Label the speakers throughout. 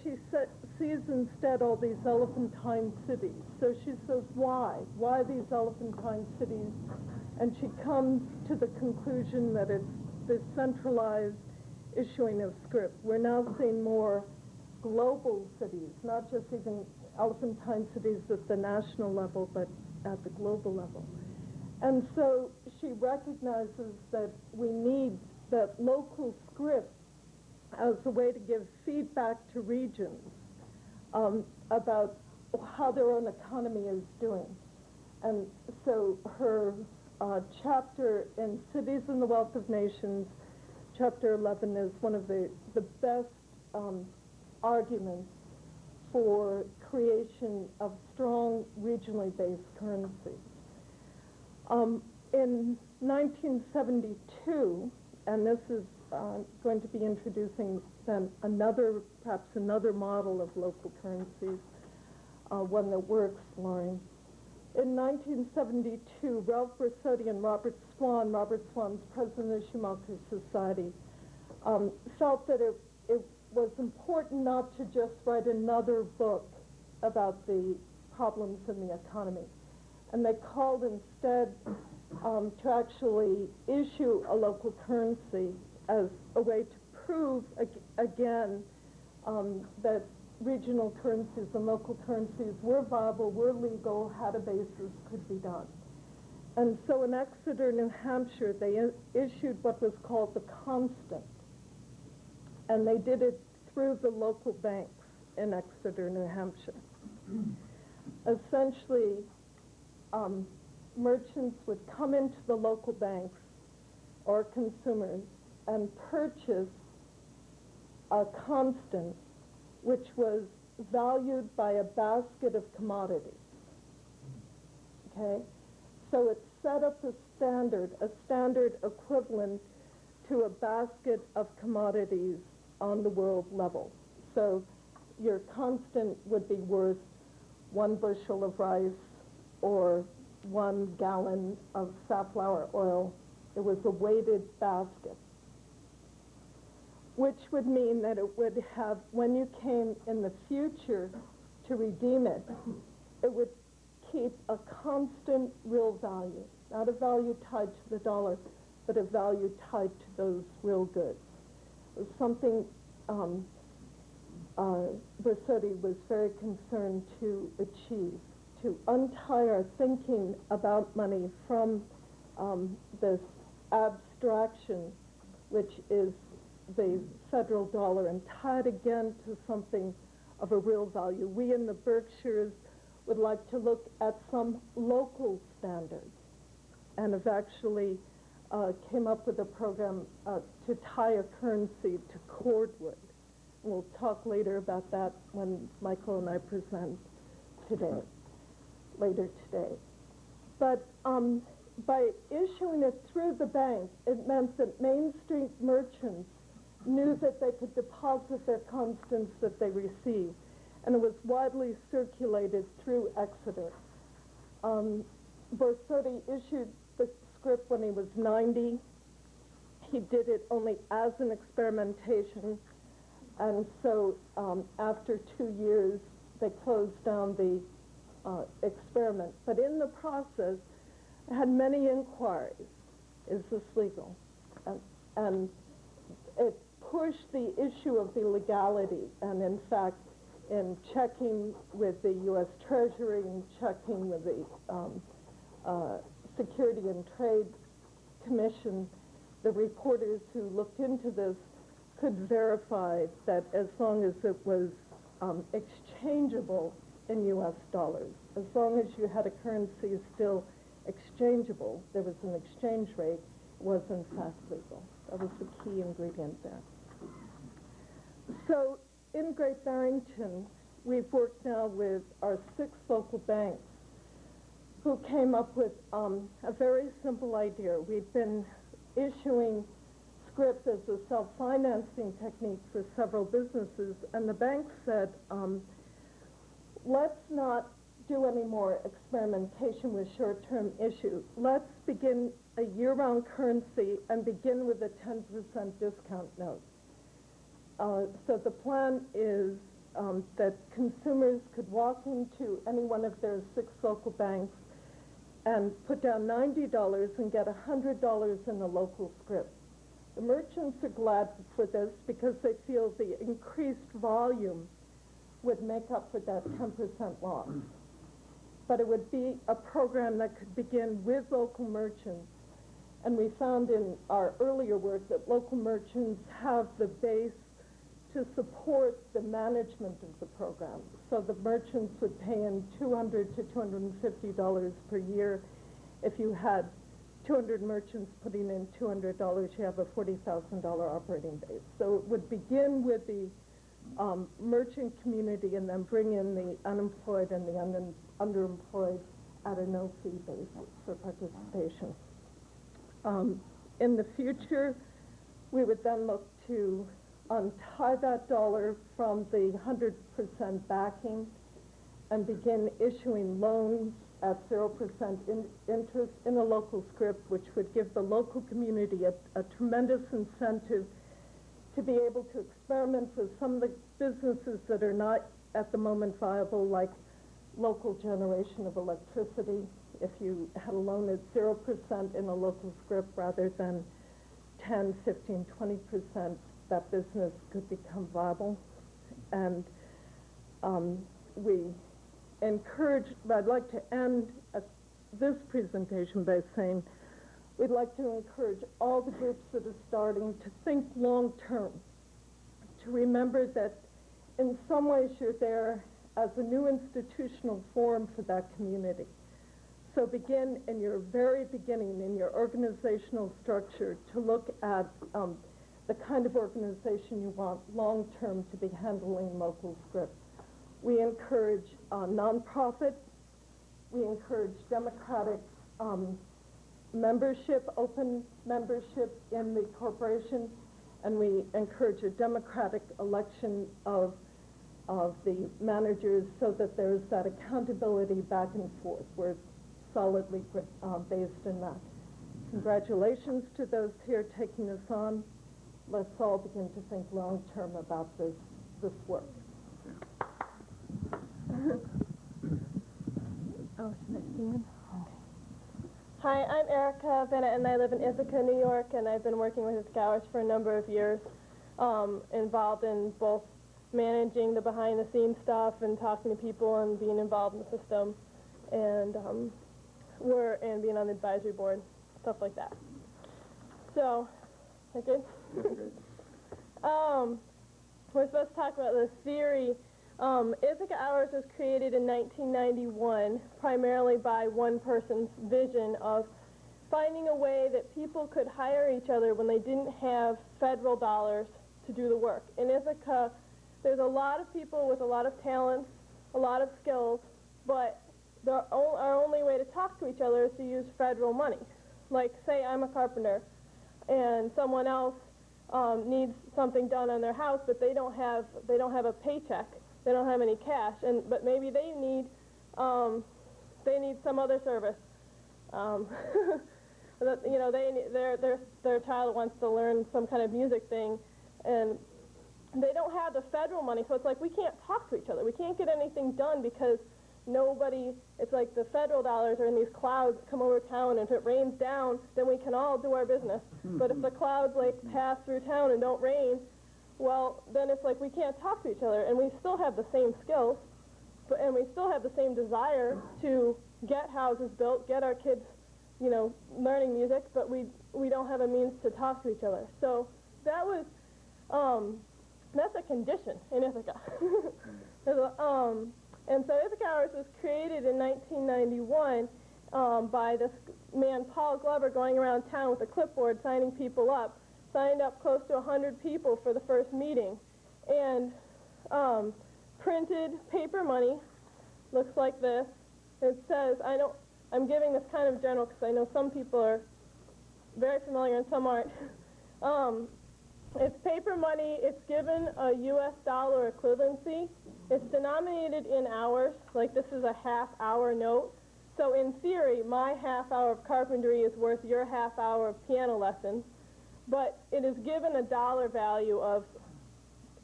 Speaker 1: she sees instead all these elephantine cities. So she says, why? Why these elephantine cities? And she comes to the conclusion that it's the centralized issuing of scrip. We're now seeing more global cities, not just even elephantine cities at the national level, but at the global level. And so she recognizes that we need that local scrip as a way to give feedback to regions about how their own economy is doing. And so her chapter in Cities and the Wealth of Nations, chapter 11, is one of the best arguments for creation of strong regionally based currencies. In 1972, and this is going to be introducing then perhaps another model of local currencies, one that we're exploring. In 1972, Ralph Bersotti and Robert Swan's president of the Schumacher Society, felt that it was important not to just write another book about the problems in the economy. And they called instead to actually issue a local currency as a way to prove again that regional currencies and local currencies were viable, were legal, had a basis, could be done. And so in Exeter, New Hampshire, they issued what was called the Constant. And they did it through the local banks in Exeter, New Hampshire. Essentially, merchants would come into the local banks or consumers and purchase a constant which was valued by a basket of commodities. Okay? So it set up a standard equivalent to a basket of commodities on the world level. So your constant would be worth 1 bushel of rice or 1 gallon of safflower oil. It was a weighted basket, which would mean that it would have, when you came in the future to redeem it, it would keep a constant real value, not a value tied to the dollar, but a value tied to those real goods. It was something Bersotti was very concerned to achieve, to untie our thinking about money from this abstraction, which is the federal dollar, and tie it again to something of a real value. We in the Berkshires would like to look at some local standards and have actually came up with a program to tie a currency to cordwood. We'll talk later about that when Michael and I present later today. But by issuing it through the bank, it meant that Main Street merchants knew that they could deposit their constants that they received, and it was widely circulated through Exeter. Bersotti issued the scrip when he was 90. He did it only as an experimentation, and so after 2 years, they closed down the experiment. But in the process, I had many inquiries. Is this legal? And it pushed the issue of the legality, and in fact, in checking with the U.S. Treasury and checking with the Security and Trade Commission, the reporters who looked into this could verify that as long as it was exchangeable in U.S. dollars, as long as you had a currency still exchangeable, there was an exchange rate, was in fact legal. That was the key ingredient there. So in Great Barrington, we've worked now with our 6 local banks who came up with a very simple idea. We've been issuing scrip as a self-financing technique for several businesses, and the bank said, let's not do any more experimentation with short-term issue. Let's begin a year-round currency and begin with a 10% discount note. So the plan is that consumers could walk into any one of their 6 local banks and put down $90 and get $100 in a local scrip. The merchants are glad for this because they feel the increased volume would make up for that 10% loss. But it would be a program that could begin with local merchants. And we found in our earlier work that local merchants have the base to support the management of the program. So the merchants would pay in $200 to $250 per year. If you had 200 merchants putting in $200, you have a $40,000 operating base. So it would begin with the merchant community and then bring in the unemployed and the underemployed at a no-fee basis for participation. In the future, we would then look to untie that dollar from the 100% backing and begin issuing loans at 0% interest in a local scrip, which would give the local community a tremendous incentive to be able to experiment with some of the businesses that are not at the moment viable, like local generation of electricity. If you had a loan at 0% in a local scrip rather than 10, 15, 20%, that business could become viable. And we encourage, I'd like to end this presentation by saying we'd like to encourage all the groups that are starting to think long term, to remember that in some ways you're there as a new institutional forum for that community. So begin in your very beginning, in your organizational structure, to look at the kind of organization you want long-term to be handling local scripts. We encourage nonprofit, we encourage democratic membership, open membership in the corporation, and we encourage a democratic election of the managers so that there's that accountability back and forth. We're solidly based in that. Congratulations to those here taking this on. Let's all begin to think long-term about this work.
Speaker 2: Oh, should I stand? Okay. Hi, I'm Erica Bennett, and I live in Ithaca, New York, and I've been working with Ithaca Hours for a number of years, involved in both managing the behind-the-scenes stuff and talking to people and being involved in the system, and being on the advisory board, stuff like that. So, is that good? We're supposed to talk about the theory. Ithaca Hours was created in 1991 primarily by one person's vision of finding a way that people could hire each other when they didn't have federal dollars to do the work. In Ithaca, there's a lot of people with a lot of talents, a lot of skills, but our only way to talk to each other is to use federal money. Like, say I'm a carpenter and someone else needs something done on their house, but they don't have a paycheck. They don't have any cash, but maybe they need some other service. Their child wants to learn some kind of music thing, and they don't have the federal money, so it's like we can't talk to each other. We can't get anything done because it's like the federal dollars are in these clouds that come over town, and if it rains down, then we can all do our business. But if the clouds pass through town and don't rain, well, then it's like we can't talk to each other, and we still have the same skills, and we still have the same desire to get houses built, get our kids, learning music, but we don't have a means to talk to each other. So that was, that's a condition in Ithaca. And so Ithaca Hours was created in 1991 by this man, Paul Glover, going around town with a clipboard signing people up. Signed up close to 100 people for the first meeting, and printed paper money. Looks like this. It says, I'm giving this kind of general because I know some people are very familiar and some aren't. It's paper money. It's given a U.S. dollar equivalency. It's denominated in hours, like this is a half-hour note. So in theory, my half hour of carpentry is worth your half hour of piano lessons. But it is given a dollar value of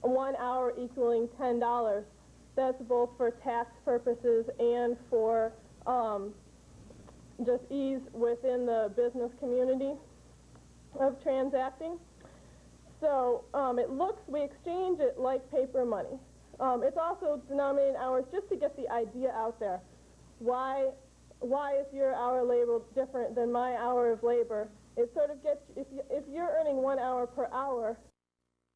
Speaker 2: 1 hour equaling $10. That's both for tax purposes and for just ease within the business community of transacting. So we exchange it like paper money. It's also denominated in hours just to get the idea out there. Why is your hour labor different than my hour of labor? It sort of gets, if you're earning 1 hour per hour,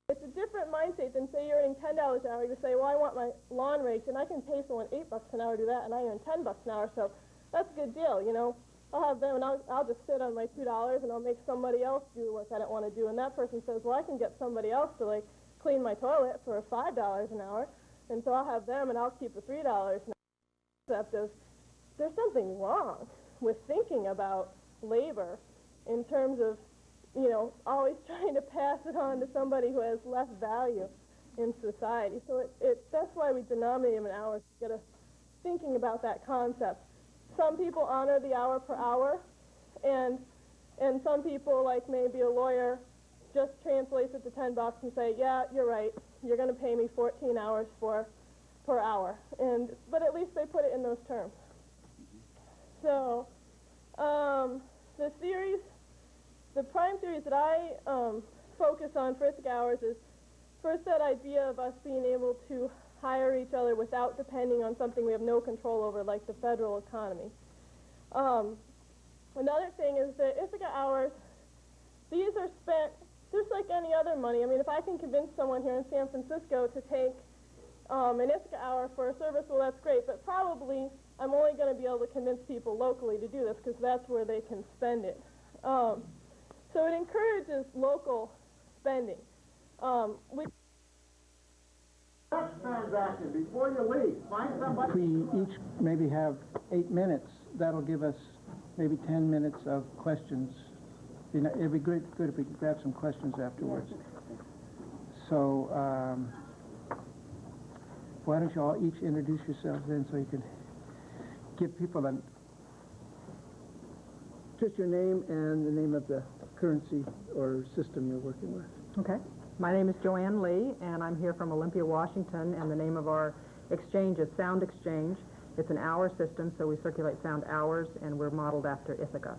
Speaker 2: it's a different mindset than say you're earning $10 an hour. You say, well, I want my lawn raked, and I can pay someone $8 an hour to do that, and I earn $10 an hour, so that's a good deal, you know. I'll have them, and I'll just sit on my $2, and I'll make somebody else do the work I don't want to do. And that person says, well, I can get somebody else to, like, clean my toilet for $5 an hour, and so I'll have them, and I'll keep the $3 an hour. Except there's something wrong with thinking about labor in terms of, you know, always trying to pass it on to somebody who has less value in society. So that's why we denominate them in hours, to get us thinking about that concept. Some people honor the hour per hour, and some people, like maybe a lawyer, just translates it to $10 and say, yeah, you're right, you're going to pay me 14 hours per hour. But at least they put it in those terms. So the theories, the prime theories that I focus on for Ithaca Hours is first that idea of us being able to hire each other without depending on something we have no control over, like the federal economy. Another thing is that Ithaca Hours, these are spent just like any other money. I mean, if I can convince someone here in San Francisco to take an Ithaca hour for a service, well, that's great, but probably I'm only going to be able to convince people locally to do this because that's where they can spend it. So it encourages local spending.
Speaker 3: Next transaction, before you leave, find somebody.
Speaker 4: If we each maybe have 8 minutes, that'll give us maybe 10 minutes of questions. You know, it'd be good if we could grab some questions afterwards. So why don't you all each introduce yourselves then, so you can give people just your name and the name of the currency or system you're working with.
Speaker 5: Okay. My name is Joanne Lee, and I'm here from Olympia, Washington, and the name of our exchange is Sound Exchange. It's an hour system, so we circulate sound hours, and we're modeled after Ithaca.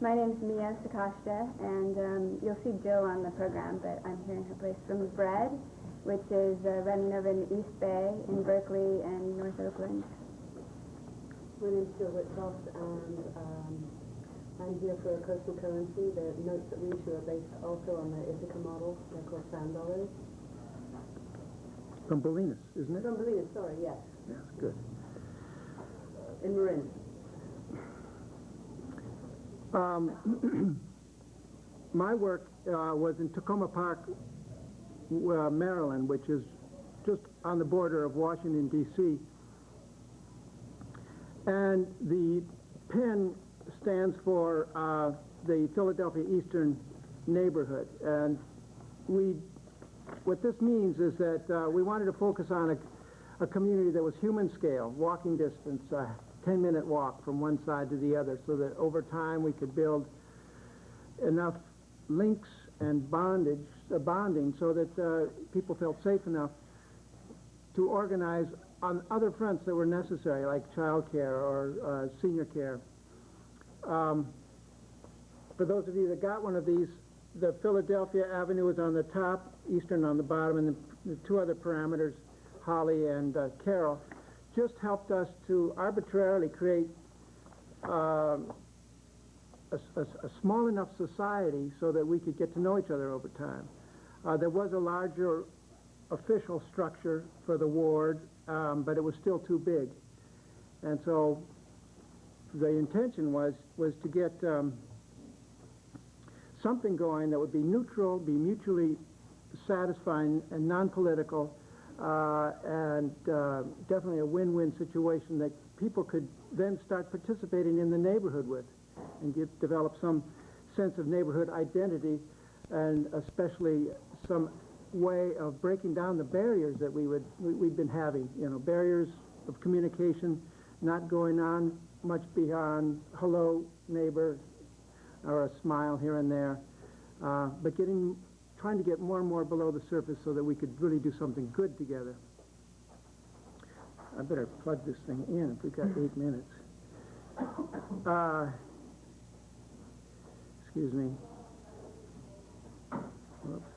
Speaker 6: My name is Mia Sakashta, and you'll see Jill on the program, but I'm here in her place from Bread, which is running over in the East Bay, in Berkeley, and North Oakland.
Speaker 7: My name is Jill Whitcroft, and I'm here for a coastal currency. The notes that we issue are based also on the Ithaca model. They're called Sound Dollars.
Speaker 4: From Bolinas, isn't it?
Speaker 7: From Bolinas, sorry, yes.
Speaker 4: Yeah, good.
Speaker 7: In Marin.
Speaker 4: My work was in Tacoma Park, Maryland, which is just on the border of Washington, D.C. And the PIN stands for the Philadelphia Eastern Neighborhood. And what this means is that we wanted to focus on a community that was human scale, walking distance, 10-minute walk from one side to the other, so that over time we could build enough links and bonding so that people felt safe enough to organize on other fronts that were necessary, like child care or senior care. For those of you that got one of these, the Philadelphia Avenue is on the top, Eastern on the bottom, and the two other parameters, Holly and Carroll, just helped us to arbitrarily create a small enough society so that we could get to know each other over time. There was a larger official structure for the ward, but it was still too big. And so the intention was to get something going that would be neutral, be mutually satisfying and non-political, and definitely a win-win situation that people could then start participating in the neighborhood with and develop some sense of neighborhood identity, and especially some way of breaking down the barriers that we'd been having, you know, barriers of communication, not going on much beyond hello neighbor or a smile here and there, but getting trying to get more and more below the surface so that we could really do something good together. I better plug this thing in if we've got 8 minutes. Excuse me. Whoops.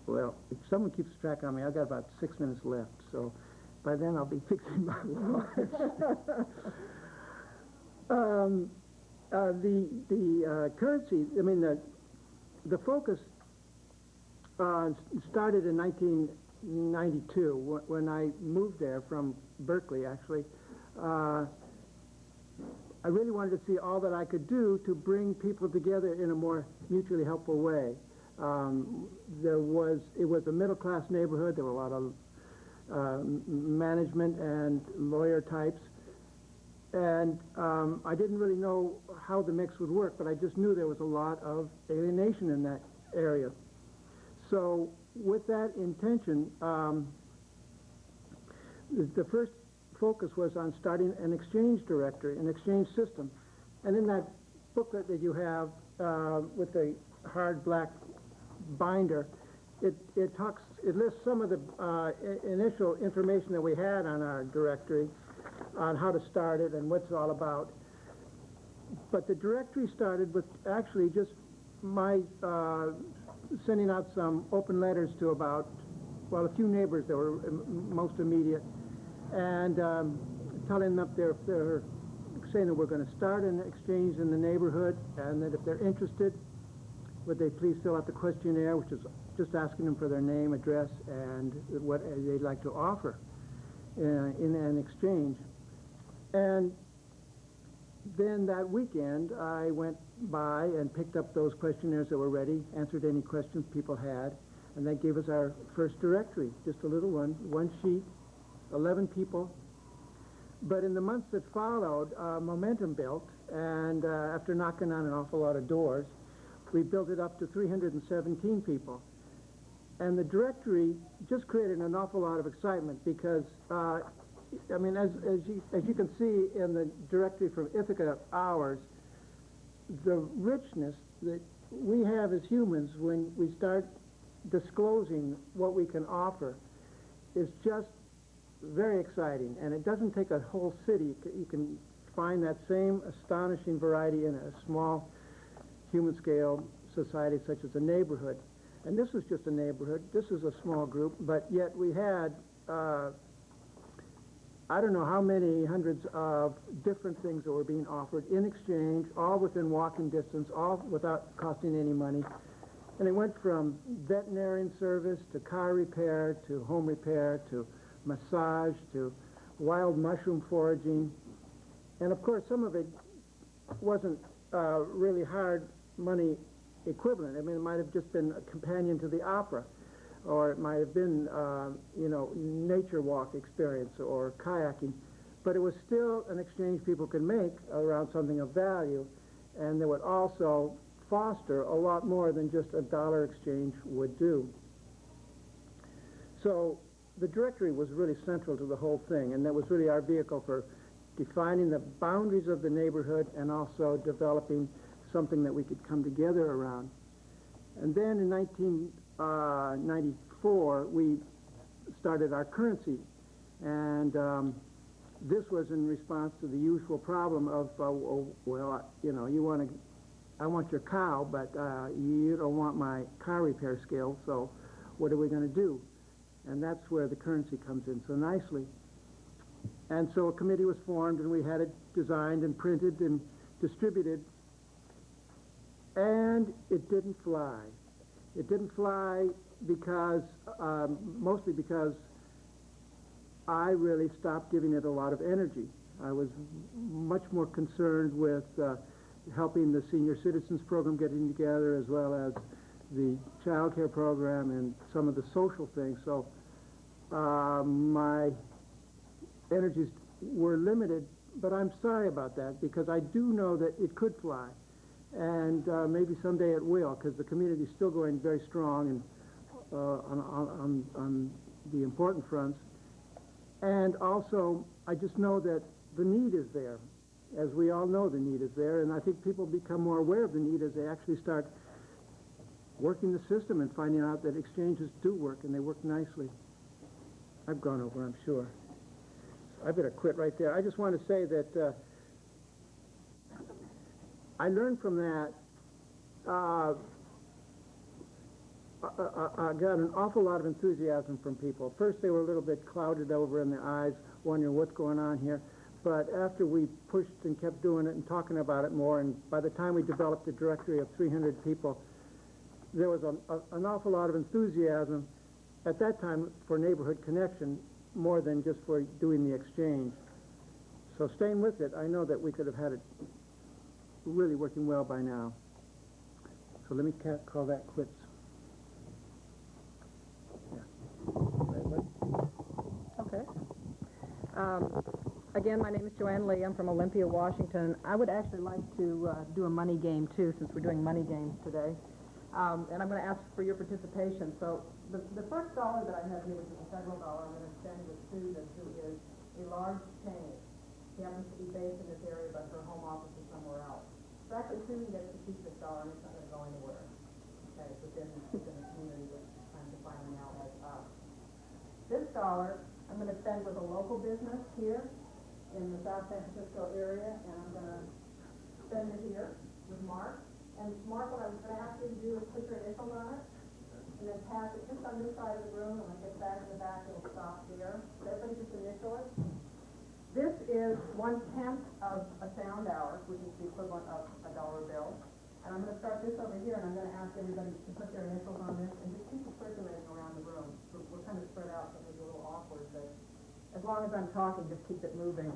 Speaker 4: Well, if someone keeps track on me, I've got about 6 minutes left, so by then I'll be fixing my watch. The currency, I mean, the focus started in 1992 when I moved there from Berkeley, actually. I really wanted to see all that I could do to bring people together in a more mutually helpful way. It was a middle-class neighborhood. There were a lot of management and lawyer types. And I didn't really know how the mix would work, but I just knew there was a lot of alienation in that area. So with that intention, the first focus was on starting an exchange directory, an exchange system. And in that booklet that you have with the hard black binder, it lists some of the initial information that we had on our directory, on how to start it and what it's all about. But the directory started with actually just my sending out some open letters to about, well, a few neighbors that were most immediate, and telling them they're saying that we're going to start an exchange in the neighborhood, and that if they're interested, would they please fill out the questionnaire, which is just asking them for their name, address, and what they'd like to offer in an exchange. And then that weekend, I went by and picked up those questionnaires that were ready, answered any questions people had, and that gave us our first directory, just a little one sheet, 11 people. But in the months that followed, momentum built, and after knocking on an awful lot of doors, we built it up to 317 people. And the directory just created an awful lot of excitement because, I mean, as you can see in the directory from Ithaca Hours, the richness that we have as humans when we start disclosing what we can offer is just very exciting. And it doesn't take a whole city. You can find that same astonishing variety in a small human-scale society such as a neighborhood. And this was just a neighborhood. This is a small group, but yet we had I don't know how many hundreds of different things that were being offered in exchange, all within walking distance, all without costing any money. And it went from veterinarian service to car repair to home repair to massage to wild mushroom foraging. And of course, some of it wasn't really hard money equivalent. I mean, it might have just been a companion to the opera, or it might have been, nature walk experience or kayaking. But it was still an exchange people could make around something of value, and that would also foster a lot more than just a dollar exchange would do. So the directory was really central to the whole thing, and that was really our vehicle for defining the boundaries of the neighborhood and also developing something that we could come together around. And then in 1994, we started our currency, and this was in response to the usual problem of, I want your cow, but you don't want my car repair skills, so what are we going to do? And that's where the currency comes in so nicely. And so a committee was formed, and we had it designed and printed and distributed, and it didn't fly. It didn't fly because, mostly because I really stopped giving it a lot of energy. I was much more concerned with helping the senior citizens program getting together, as well as the child care program and some of the social things. So my energies were limited, but I'm sorry about that because I do know that it could fly. And maybe someday it will, because the community is still going very strong and on the important fronts. And also, I just know that the need is there. As we all know, the need is there, and I think people become more aware of the need as they actually start working the system and finding out that exchanges do work, and they work nicely. I've gone over, I'm sure. I better quit right there. I just want to say that I learned from that, I got an awful lot of enthusiasm from people. First, they were a little bit clouded over in their eyes, wondering what's going on here. But after we pushed and kept doing it and talking about it more, and by the time we developed a directory of 300 people, there was an awful lot of enthusiasm at that time for Neighborhood Connection, more than just for doing the exchange. So staying with it, I know that we could have had it really working well by now. So let me call that quits.
Speaker 5: Okay. Again, my name is Joanne Lee. I'm from Olympia, Washington. I would actually like to do a money game, too, since we're doing money games today. And I'm going to ask for your participation. So the first dollar that I have here, which is a federal dollar, I'm going to extend with Susan, who is a large chain. She happens to be based in this area, but her home office is somewhere else. So actually, Susan gets to keep this dollar, and it's not going to go anywhere. Okay, it's within the community, which I'm defining now as us. This dollar, I'm going to spend with a local business here in the South San Francisco area, and I'm going to spend it here with Mark. And Mark, what I'm going to ask you to do is put your initials on it, and then pass it just on this side of the room, and when it gets back in the back, it'll stop there. So everybody just initial it. This is 1/10 of a sound hour, which is the equivalent of a dollar bill. And I'm going to start this over here, and I'm going to ask everybody to put their initials on this, and just keep it circulating around the room. We're kind of spread out, so it may be a little awkward, but as long as I'm talking, just keep it moving.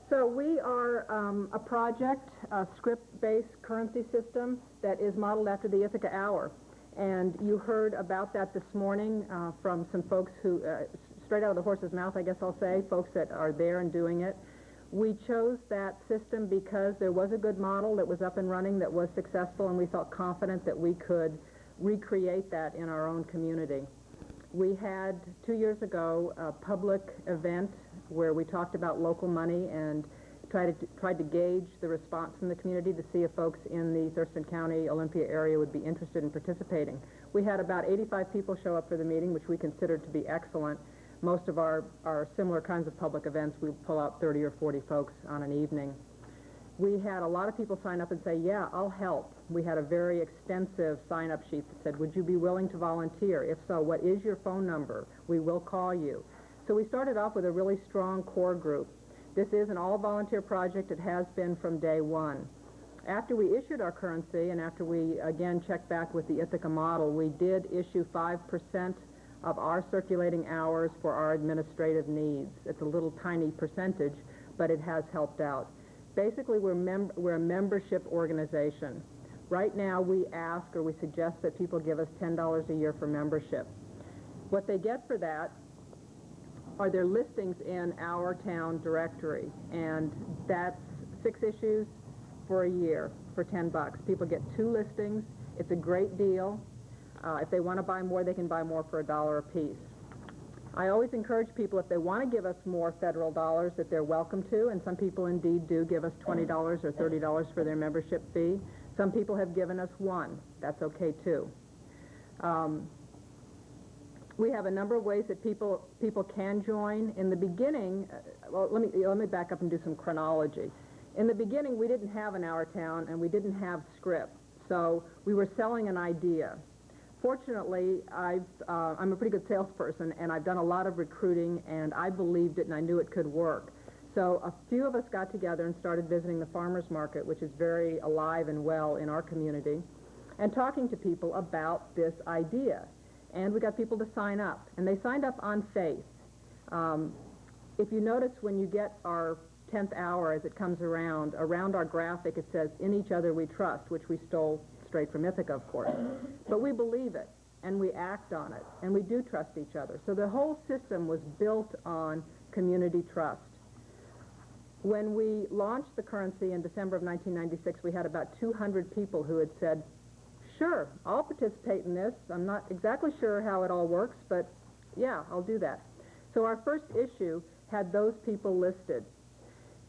Speaker 5: So we are a project, a script-based currency system that is modeled after the Ithaca Hour. And you heard about that this morning from some folks who, straight out of the horse's mouth, I guess I'll say, folks that are there and doing it. We chose that system because there was a good model that was up and running, that was successful, and we felt confident that we could recreate that in our own community. We had, 2 years ago, a public event where we talked about local money and tried to gauge the response from the community to see if folks in the Thurston County, Olympia area would be interested in participating. We had about 85 people show up for the meeting, which we considered to be excellent. Most of our similar kinds of public events, we pull out 30 or 40 folks on an evening. We had a lot of people sign up and say, yeah, I'll help. We had a very extensive sign-up sheet that said, would you be willing to volunteer? If so, what is your phone number? We will call you. So we started off with a really strong core group. This is an all-volunteer project. It has been from day one. After we issued our currency, and after we, again, checked back with the Ithaca model, we did issue 5% of our circulating hours for our administrative needs. It's a little tiny percentage, but it has helped out. Basically, we're a membership organization. Right now, we ask or we suggest that people give us $10 a year for membership. What they get for that are their listings in our town directory, and that's 6 issues for a year for $10. People get 2 listings. It's a great deal. If they want to buy more, they can buy more for $1 a piece. I always encourage people, if they want to give us more federal dollars, that they're welcome to, and some people indeed do give us $20 or $30 for their membership fee. Some people have given us 1. That's okay too. We have a number of ways that people can join. In the beginning, well, let me back up and do some chronology. In the beginning, we didn't have an Our Town, and we didn't have script, so we were selling an idea. Fortunately, I'm a pretty good salesperson, and I've done a lot of recruiting, and I believed it, and I knew it could work. So a few of us got together and started visiting the farmers market, which is very alive and well in our community, and talking to people about this idea. And we got people to sign up, and they signed up on faith. If you notice, when you get our 10th hour as it comes around our graphic it says, "In each other we trust," which we stole straight from Ithaca, of course. But we believe it, and we act on it, and we do trust each other. So the whole system was built on community trust. When we launched the currency in December of 1996, we had about 200 people who had said, sure, I'll participate in this. I'm not exactly sure how it all works, but yeah, I'll do that. So our first issue had those people listed.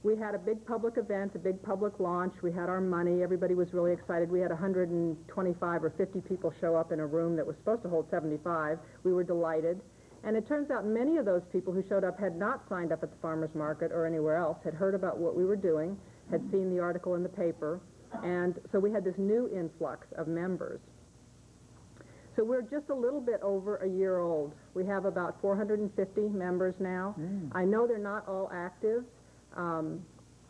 Speaker 5: We had a big public event, a big public launch. We had our money. Everybody was really excited. We had 125 or 50 people show up in a room that was supposed to hold 75. We were delighted. And it turns out many of those people who showed up had not signed up at the farmer's market or anywhere else, had heard about what we were doing, had seen the article in the paper, and so we had this new influx of members. So we're just a little bit over a year old. We have about 450 members now. I know they're not all active.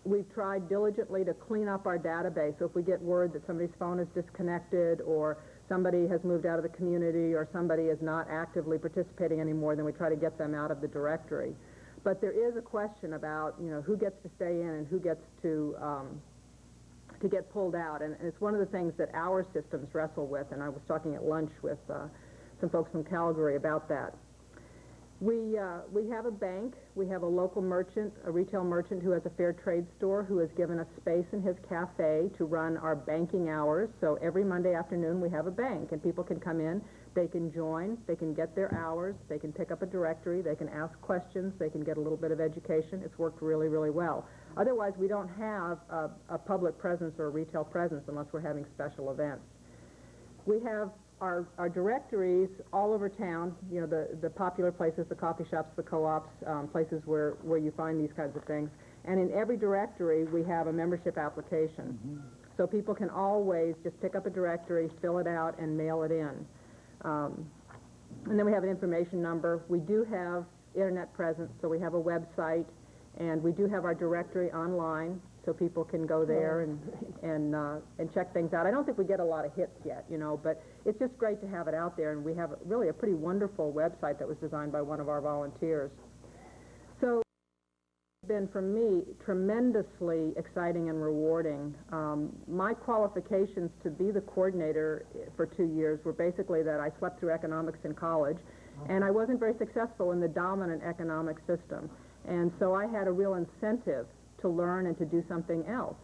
Speaker 5: We've tried diligently to clean up our database, so if we get word that somebody's phone is disconnected or somebody has moved out of the community or somebody is not actively participating anymore, then we try to get them out of the directory. But there is a question about, you know, who gets to stay in and who gets to get pulled out, and it's one of the things that our systems wrestle with, and I was talking at lunch with some folks from Calgary about that. We have a bank. We have a local merchant, a retail merchant who has a fair trade store who has given us space in his cafe to run our banking hours. So every Monday afternoon we have a bank, and people can come in, they can join, they can get their hours, they can pick up a directory, they can ask questions, they can get a little bit of education. It's worked really, really well. Otherwise, we don't have a public presence or a retail presence unless we're having special events. We have our directories all over town, you know, the popular places, the coffee shops, the co-ops, places where you find these kinds of things. And in every directory, we have a membership application. So people can always just pick up a directory, fill it out, and mail it in. And then we have an information number. We do have internet presence, so we have a website, and we do have our directory online, so people can go there and check things out. I don't think we get a lot of hits yet, you know, but it's just great to have it out there, and we have really a pretty wonderful website that was designed by one of our volunteers. So it's been, for me, tremendously exciting and rewarding. My qualifications to be the coordinator for 2 years were basically that I slept through economics in college, and I wasn't very successful in the dominant economic system. And so I had a real incentive to learn and to do something else.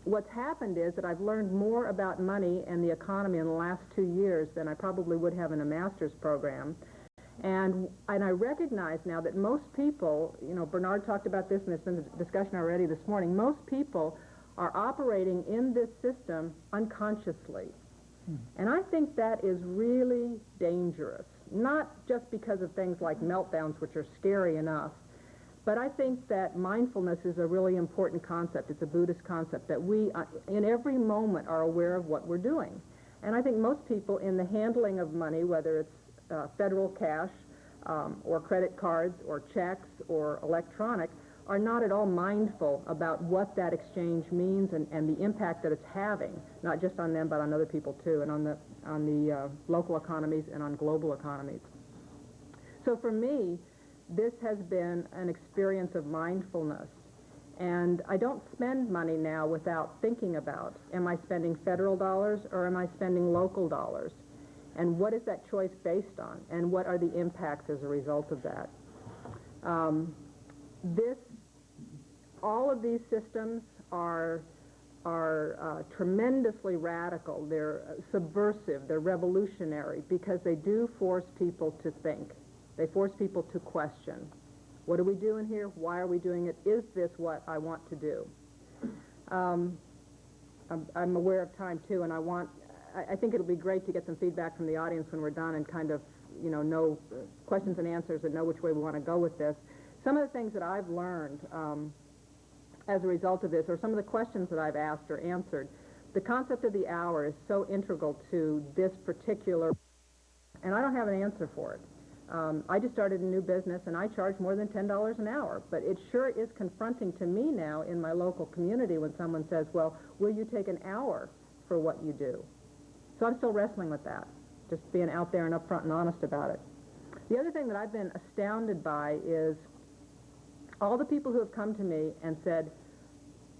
Speaker 5: What's happened is that I've learned more about money and the economy in the last 2 years than I probably would have in a master's program. And I recognize now that most people, you know, Bernard talked about this, and there's been a discussion already this morning, most people are operating in this system unconsciously. And I think that is really dangerous, not just because of things like meltdowns, which are scary enough, but I think that mindfulness is a really important concept. It's a Buddhist concept that we, in every moment, are aware of what we're doing. And I think most people in the handling of money, whether it's federal cash or credit cards or checks or electronic, are not at all mindful about what that exchange means and the impact that it's having, not just on them, but on other people too, and on the local economies and on global economies. So for me, this has been an experience of mindfulness. And I don't spend money now without thinking about, am I spending federal dollars or am I spending local dollars? And what is that choice based on? And what are the impacts as a result of that? All of these systems are tremendously radical. They're subversive. They're revolutionary because they do force people to think. They force people to question. What are we doing here? Why are we doing it? Is this what I want to do? I'm aware of time, too, and I think it'll be great to get some feedback from the audience when we're done and kind of, you know questions and answers and know which way we want to go with this. Some of the things that I've learned as a result of this, or some of the questions that I've asked or answered, the concept of the hour is so integral to this particular, and I don't have an answer for it. I just started a new business, and I charge more than $10 an hour, but it sure is confronting to me now in my local community when someone says, well, will you take an hour for what you do? So I'm still wrestling with that, just being out there and upfront and honest about it. The other thing that I've been astounded by is all the people who have come to me and said,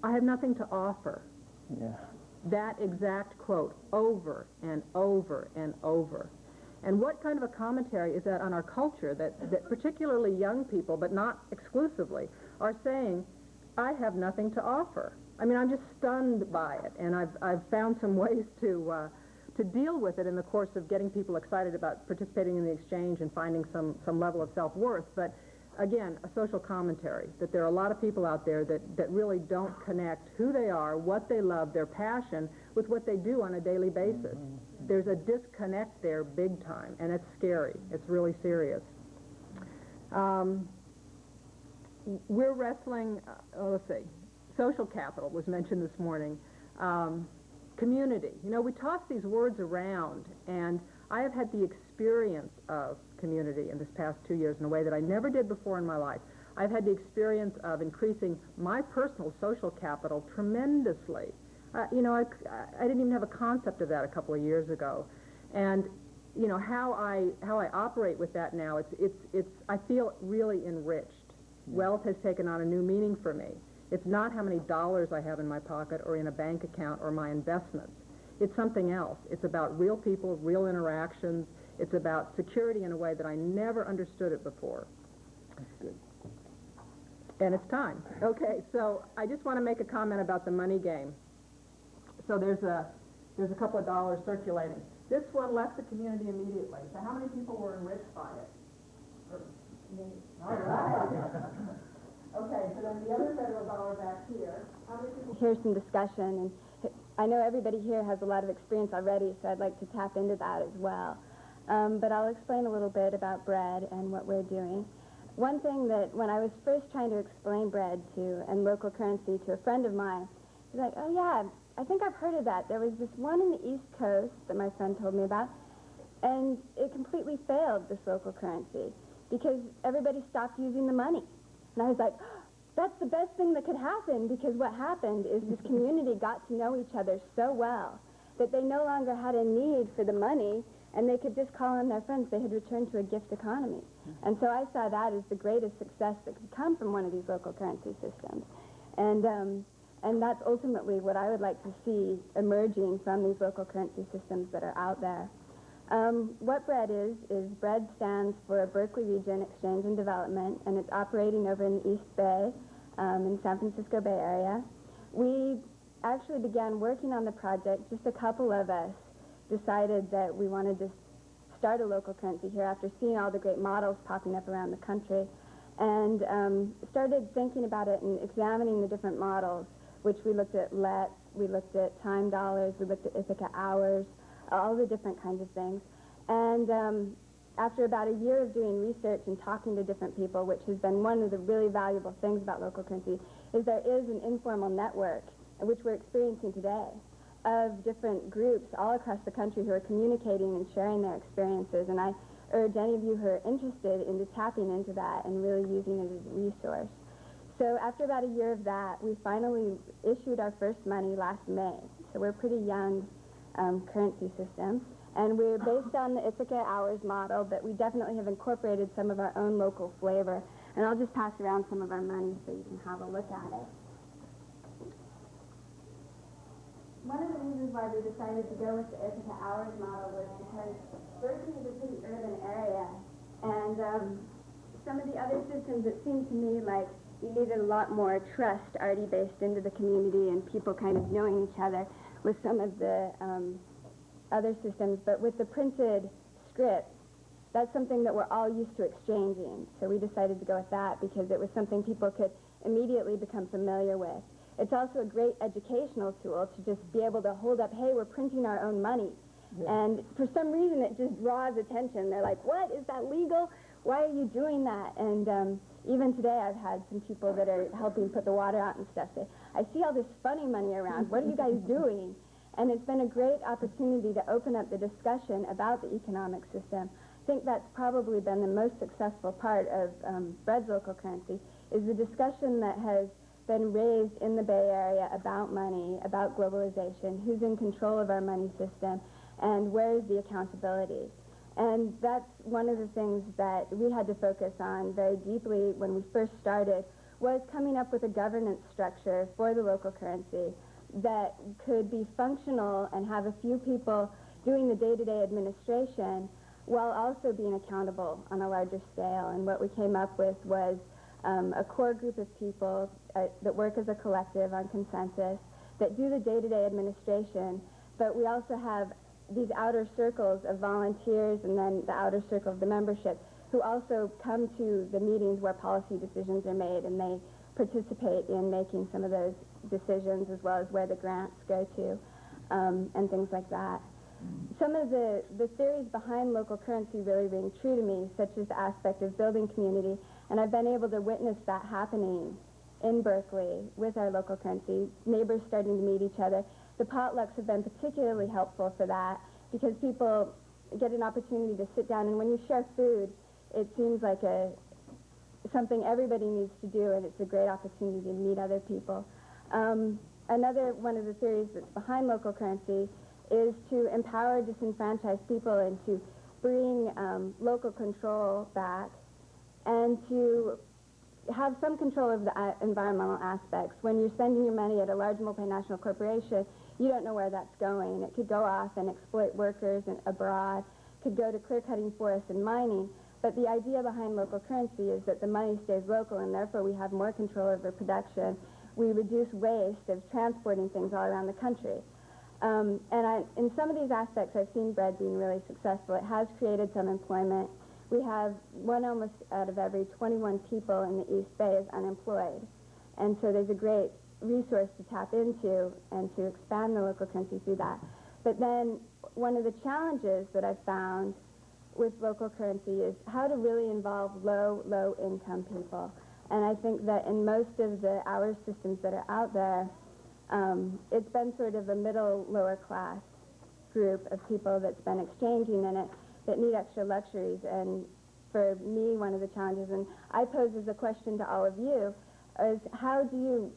Speaker 5: I have nothing to offer.
Speaker 4: Yeah.
Speaker 5: That exact quote, over and over and over. And what kind of a commentary is that on our culture that particularly young people, but not exclusively, are saying, I have nothing to offer. I mean, I'm just stunned by it, and I've found some ways to deal with it in the course of getting people excited about participating in the exchange and finding some level of self-worth. But again, a social commentary, that there are a lot of people out there that really don't connect who they are, what they love, their passion, with what they do on a daily basis. There's a disconnect there big time, and it's scary. It's really serious. We're wrestling, let's see, social capital was mentioned this morning. Community. You know, we toss these words around, and I have had the experience of community in this past 2 years in a way that I never did before in my life. I've had the experience of increasing my personal social capital tremendously. You know, I didn't even have a concept of that a couple of years ago. And, you know, how I operate with that now, I feel really enriched. Wealth has taken on a new meaning for me. It's not how many dollars I have in my pocket or in a bank account or my investments. It's something else. It's about real people, real interactions. It's about security in a way that I never understood it before.
Speaker 4: That's good.
Speaker 5: And it's time. Okay, so I just want to make a comment about the money game. So there's a couple of dollars circulating. This one left the community immediately. So how many people were enriched by it? All right. Okay, so then the other federal dollar back here. How many people?
Speaker 6: Here's some discussion, and I know everybody here has a lot of experience already, so I'd like to tap into that as well. But I'll explain a little bit about bread and what we're doing. One thing that when I was first trying to explain bread and local currency to a friend of mine, he's like, oh yeah, I think I've heard of that. There was this one in the East Coast that my friend told me about, and it completely failed, this local currency, because everybody stopped using the money. And I was like, that's the best thing that could happen, because what happened is this community got to know each other so well that they no longer had a need for the money, and they could just call on their friends. They had returned to a gift economy. And so I saw that as the greatest success that could come from one of these local currency systems. And that's ultimately what I would like to see emerging from these local currency systems that are out there. What BRED is BRED stands for Berkeley Region Exchange and Development, and it's operating over in the East Bay, in San Francisco Bay Area. We actually began working on the project, just a couple of us decided that we wanted to start a local currency here after seeing all the great models popping up around the country, and started thinking about it and examining the different models, which we looked at LETs, we looked at time dollars, we looked at Ithaca hours, all the different kinds of things. And after about a year of doing research and talking to different people, which has been one of the really valuable things about local currency, is there is an informal network, which we're experiencing today, of different groups all across the country who are communicating and sharing their experiences. And I urge any of you who are interested into tapping into that and really using it as a resource. So after about a year of that, we finally issued our first money last May. So we're a pretty young currency system. And we're based on the Ithaca hours model, but we definitely have incorporated some of our own local flavor. And I'll just pass around some of our money so you can have a look at it. One of the reasons why we decided to go with the Ithaca hours model was because Berkeley is a pretty urban area. And some of the other systems, it seemed to me like you needed a lot more trust already based into the community and people kind of knowing each other with some of the other systems. But with the printed script, that's something that we're all used to exchanging. So we decided to go with that because it was something people could immediately become familiar with. It's also a great educational tool to just be able to hold up, hey, we're printing our own money. Yeah. And for some reason, it just draws attention. They're like, what? Is that legal? Why are you doing that? And even today, I've had some people that are helping put the water out and stuff say, I see all this funny money around. What are you guys doing? And it's been a great opportunity to open up the discussion about the economic system. I think that's probably been the most successful part of BRED's local currency, is the discussion that has been raised in the Bay Area about money, about globalization, who's in control of our money system, and where is the accountability. And that's one of the things that we had to focus on very deeply when we first started, was coming up with a governance structure for the local currency that could be functional and have a few people doing the day-to-day administration while also being accountable on a larger scale. And what we came up with was a core group of people that work as a collective on consensus, that do the day-to-day administration, but we also have these outer circles of volunteers and then the outer circle of the membership who also come to the meetings where policy decisions are made, and they participate in making some of those decisions, as well as where the grants go to, and things like that. Some of the theories behind local currency really ring true to me, such as the aspect of building community, and I've been able to witness that happening in Berkeley with our local currency, neighbors starting to meet each other. The potlucks have been particularly helpful for that, because people get an opportunity to sit down, and when you share food, it seems like something everybody needs to do, and it's a great opportunity to meet other people. Another one of the theories that's behind local currency is to empower disenfranchised people and to bring local control back, and to have some control over the environmental aspects. When you're spending your money at a large multinational corporation, you don't know where that's going. It could go off and exploit workers abroad, could go to clear-cutting forests and mining. But the idea behind local currency is that the money stays local, and therefore we have more control over production. We reduce waste of transporting things all around the country. In some of these aspects, I've seen bread being really successful. It has created some employment. We have one almost out of every 21 people in the East Bay is unemployed. And so there's a great resource to tap into and to expand the local currency through that. But then one of the challenges that I've found with local currency is how to really involve low income people. And I think that in most of the hours systems that are out there, it's been sort of a middle, lower class group of people that's been exchanging in it that need extra luxuries. And for me, one of the challenges, and I pose as a question to all of you, is how do you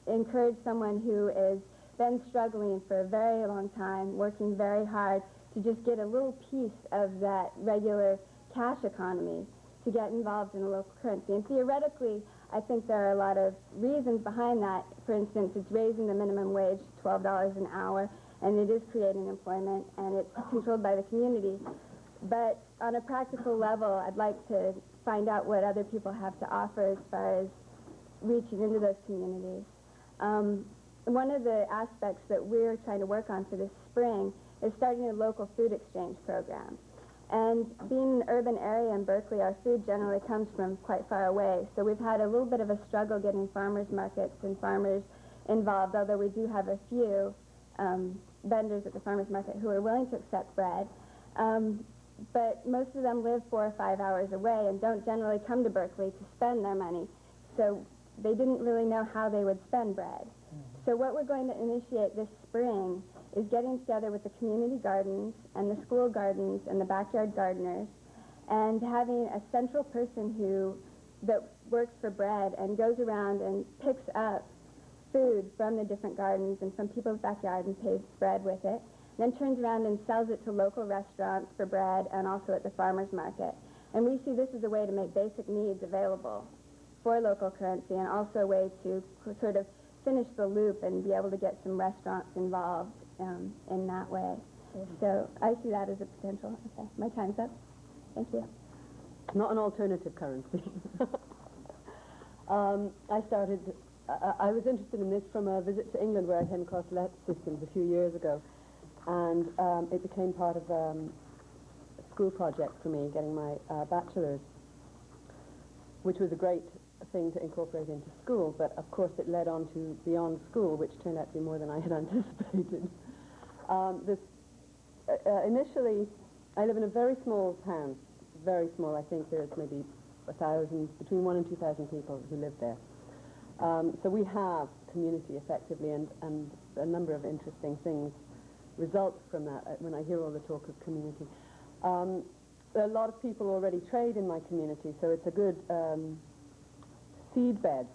Speaker 6: encourage someone who has been struggling for a very long time, working very hard, to just get a little piece of that regular cash economy, to get involved in a local currency? And theoretically, I think there are a lot of reasons behind that. For instance, it's raising the minimum wage to $12 an hour, and it is creating employment, and it's controlled by the community. But on a practical level, I'd like to find out what other people have to offer as far as reaching into those communities. One of the aspects that we're trying to work on for this spring is starting a local food exchange program. And being an urban area in Berkeley, our food generally comes from quite far away. So we've had a little bit of a struggle getting farmers markets and farmers involved, although we do have a few vendors at the farmers market who are willing to accept bread. But most of them live 4 or 5 hours away and don't generally come to Berkeley to spend their money. So they didn't really know how they would spend bread. So what we're going to initiate this spring is getting together with the community gardens and the school gardens and the backyard gardeners, and having a central person that works for bread and goes around and picks up food from the different gardens and from people's backyard and pays bread with it, then turns around and sells it to local restaurants for bread and also at the farmers market. And we see this as a way to make basic needs available for local currency, and also a way to sort of finish the loop and be able to get some restaurants involved in that way. So I see that as a potential. Okay, my time's up. Thank you.
Speaker 7: Not an alternative currency. I was interested in this from a visit to England where I came across LET systems a few years ago, and it became part of a school project for me, getting my bachelor's, which was a great thing to incorporate into school, but of course it led on to beyond school, which turned out to be more than I had anticipated. Initially, I live in a very small town, very small. I think there's maybe 1,000, between 1,000 and 2,000 people who live there. So we have community effectively, and a number of interesting things result from that when I hear all the talk of community. A lot of people already trade in my community, so it's a good seed bed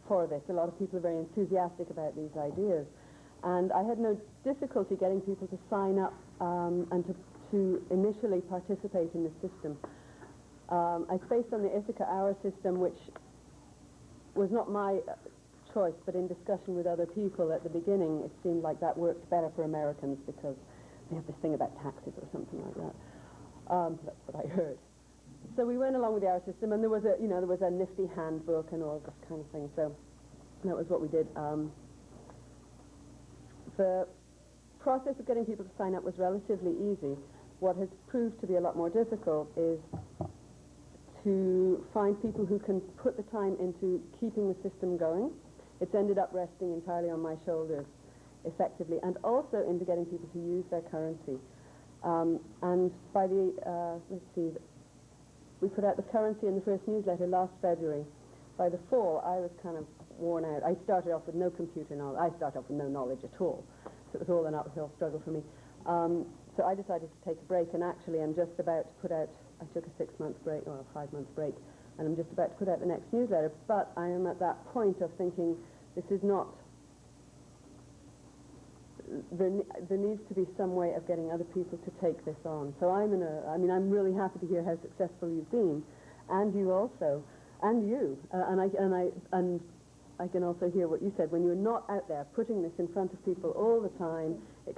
Speaker 7: for this. A lot of people are very enthusiastic about these ideas. And I had no difficulty getting people to sign up and to initially participate in the system. It's based on the Ithaca Hour system, which was not my choice, but in discussion with other people at the beginning, it seemed like that worked better for Americans because they have this thing about taxes or something like that. That's what I heard. So we went along with the hour system, and there was a nifty handbook and all this kind of thing. So that was what we did. The process of getting people to sign up was relatively easy. What has proved to be a lot more difficult is to find people who can put the time into keeping the system going. It's ended up resting entirely on my shoulders, effectively, and also into getting people to use their currency. And by the, let's see, we put out the currency in the first newsletter last February. By the fall, I was kind of worn out. I started off with no computer knowledge. I started off with no knowledge at all. So it was all an uphill struggle for me. So I decided to take a break, and actually I'm just about to put out, I took a 6-month break, or a 5-month break, and I'm just about to put out the next newsletter. But I am at that point of thinking, this is not, there needs to be some way of getting other people to take this on. So I'm really happy to hear how successful you've been, and you also, and you, and I can also hear what you said. When you're not out there putting this in front of people all the time, it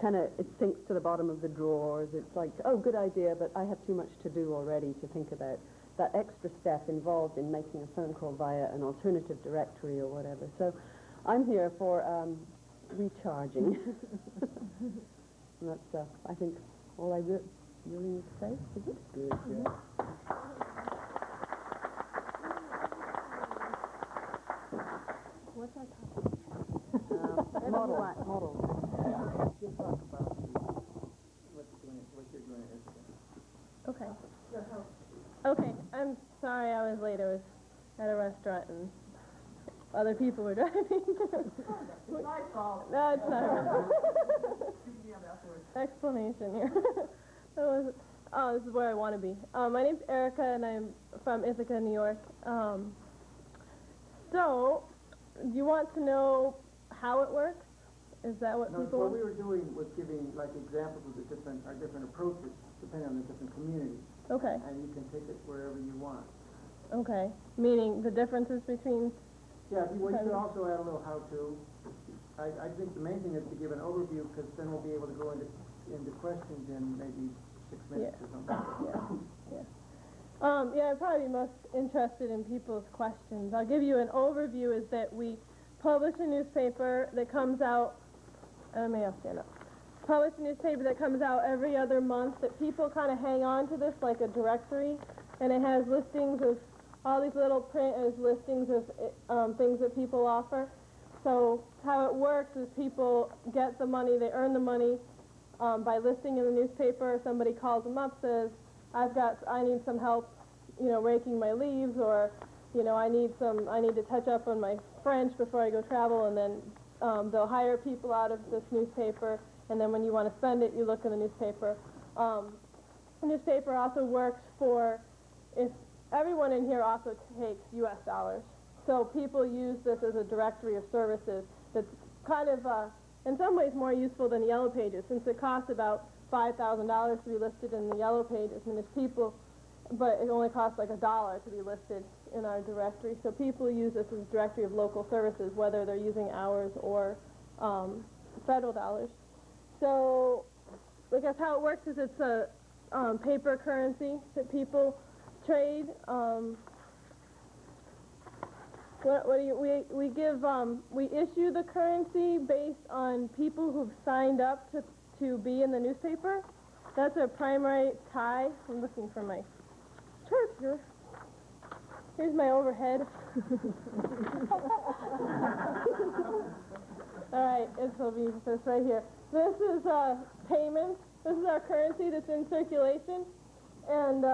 Speaker 7: sinks to the bottom of the drawers. It's like, oh, good idea, but I have too much to do already to think about. That extra step involved in making a phone call via an alternative directory or whatever. So I'm here for recharging. And that's, I think, all I really need to say, is it?
Speaker 4: Good, yeah.
Speaker 2: What's our topic?
Speaker 7: Model.
Speaker 4: Just talk about what you're doing at Ithaca.
Speaker 2: Okay. Okay, I'm sorry I was late. I was at a restaurant and other people were driving.
Speaker 1: It's my fault.
Speaker 2: No, it's not. Explanation here. This is where I want to be. My name's Erica, and I'm from Ithaca, New York. So, you want to know how it works? Is that what
Speaker 4: No,
Speaker 2: people
Speaker 4: what
Speaker 2: want?
Speaker 4: we were doing was giving like examples of our different approaches depending on the different communities,
Speaker 2: Okay,
Speaker 4: and you can take it wherever you want.
Speaker 2: okay. Meaning the differences between...
Speaker 4: Yeah, you could also add a little how-to. I think the main thing is to give an overview, because then we'll be able to go into questions in maybe 6 minutes or something.
Speaker 2: Yeah, I'd probably be most interested in people's questions. I'll give you an overview, is that we publish a newspaper that comes out, may I stand up? Publish a newspaper that comes out every other month, that people kind of hang on to this like a directory, and it has listings of, all these little print as listings of things that people offer. So how it works is people get the money, they earn the money by listing in the newspaper. Somebody calls them up, says, I need some help, raking my leaves, or, I need to touch up on my French before I go travel, and then they'll hire people out of this newspaper, and then when you want to spend it, you look in the newspaper. The newspaper also works for, if everyone in here also takes U.S. dollars. So people use this as a directory of services that's kind of, in some ways, more useful than the Yellow Pages, since it costs about $5,000 to be listed in the Yellow Pages, and there's people, but it only costs like $1 to be listed in our directory. So people use this as a directory of local services, whether they're using ours or federal dollars. So I guess how it works is it's a paper currency that people trade. We issue the currency based on people who've signed up to be in the newspaper. That's our primary tie. I'm looking for my chart here. Here's my overhead. All right, it'll be this right here. This is payments. This is our currency that's in circulation, and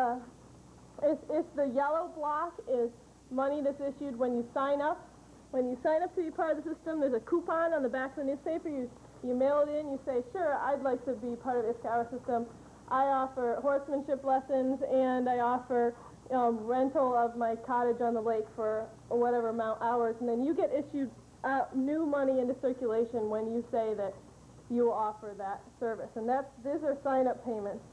Speaker 2: it's the yellow block is money that's issued when you sign up. When you sign up to be part of the system, there's a coupon on the back of the newspaper. You mail it in. You say, sure, I'd like to be part of the Ithaca Hour system. I offer horsemanship lessons, and I offer rental of my cottage on the lake for whatever amount hours, and then you get issued new money into circulation when you say that you offer that service, and these are sign-up payments.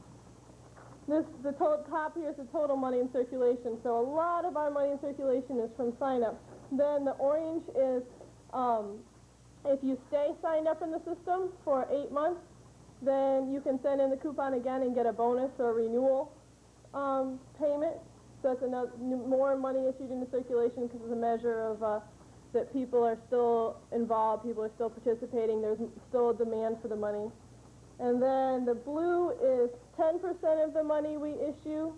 Speaker 2: The top here is the total money in circulation, so a lot of our money in circulation is from sign-up. Then the orange is if you stay signed up in the system for 8 months, then you can send in the coupon again and get a bonus or renewal payment. So it's more money issued into circulation because it's a measure of that people are still involved, people are still participating, there's still a demand for the money. And then the blue is 10% of the money we issue,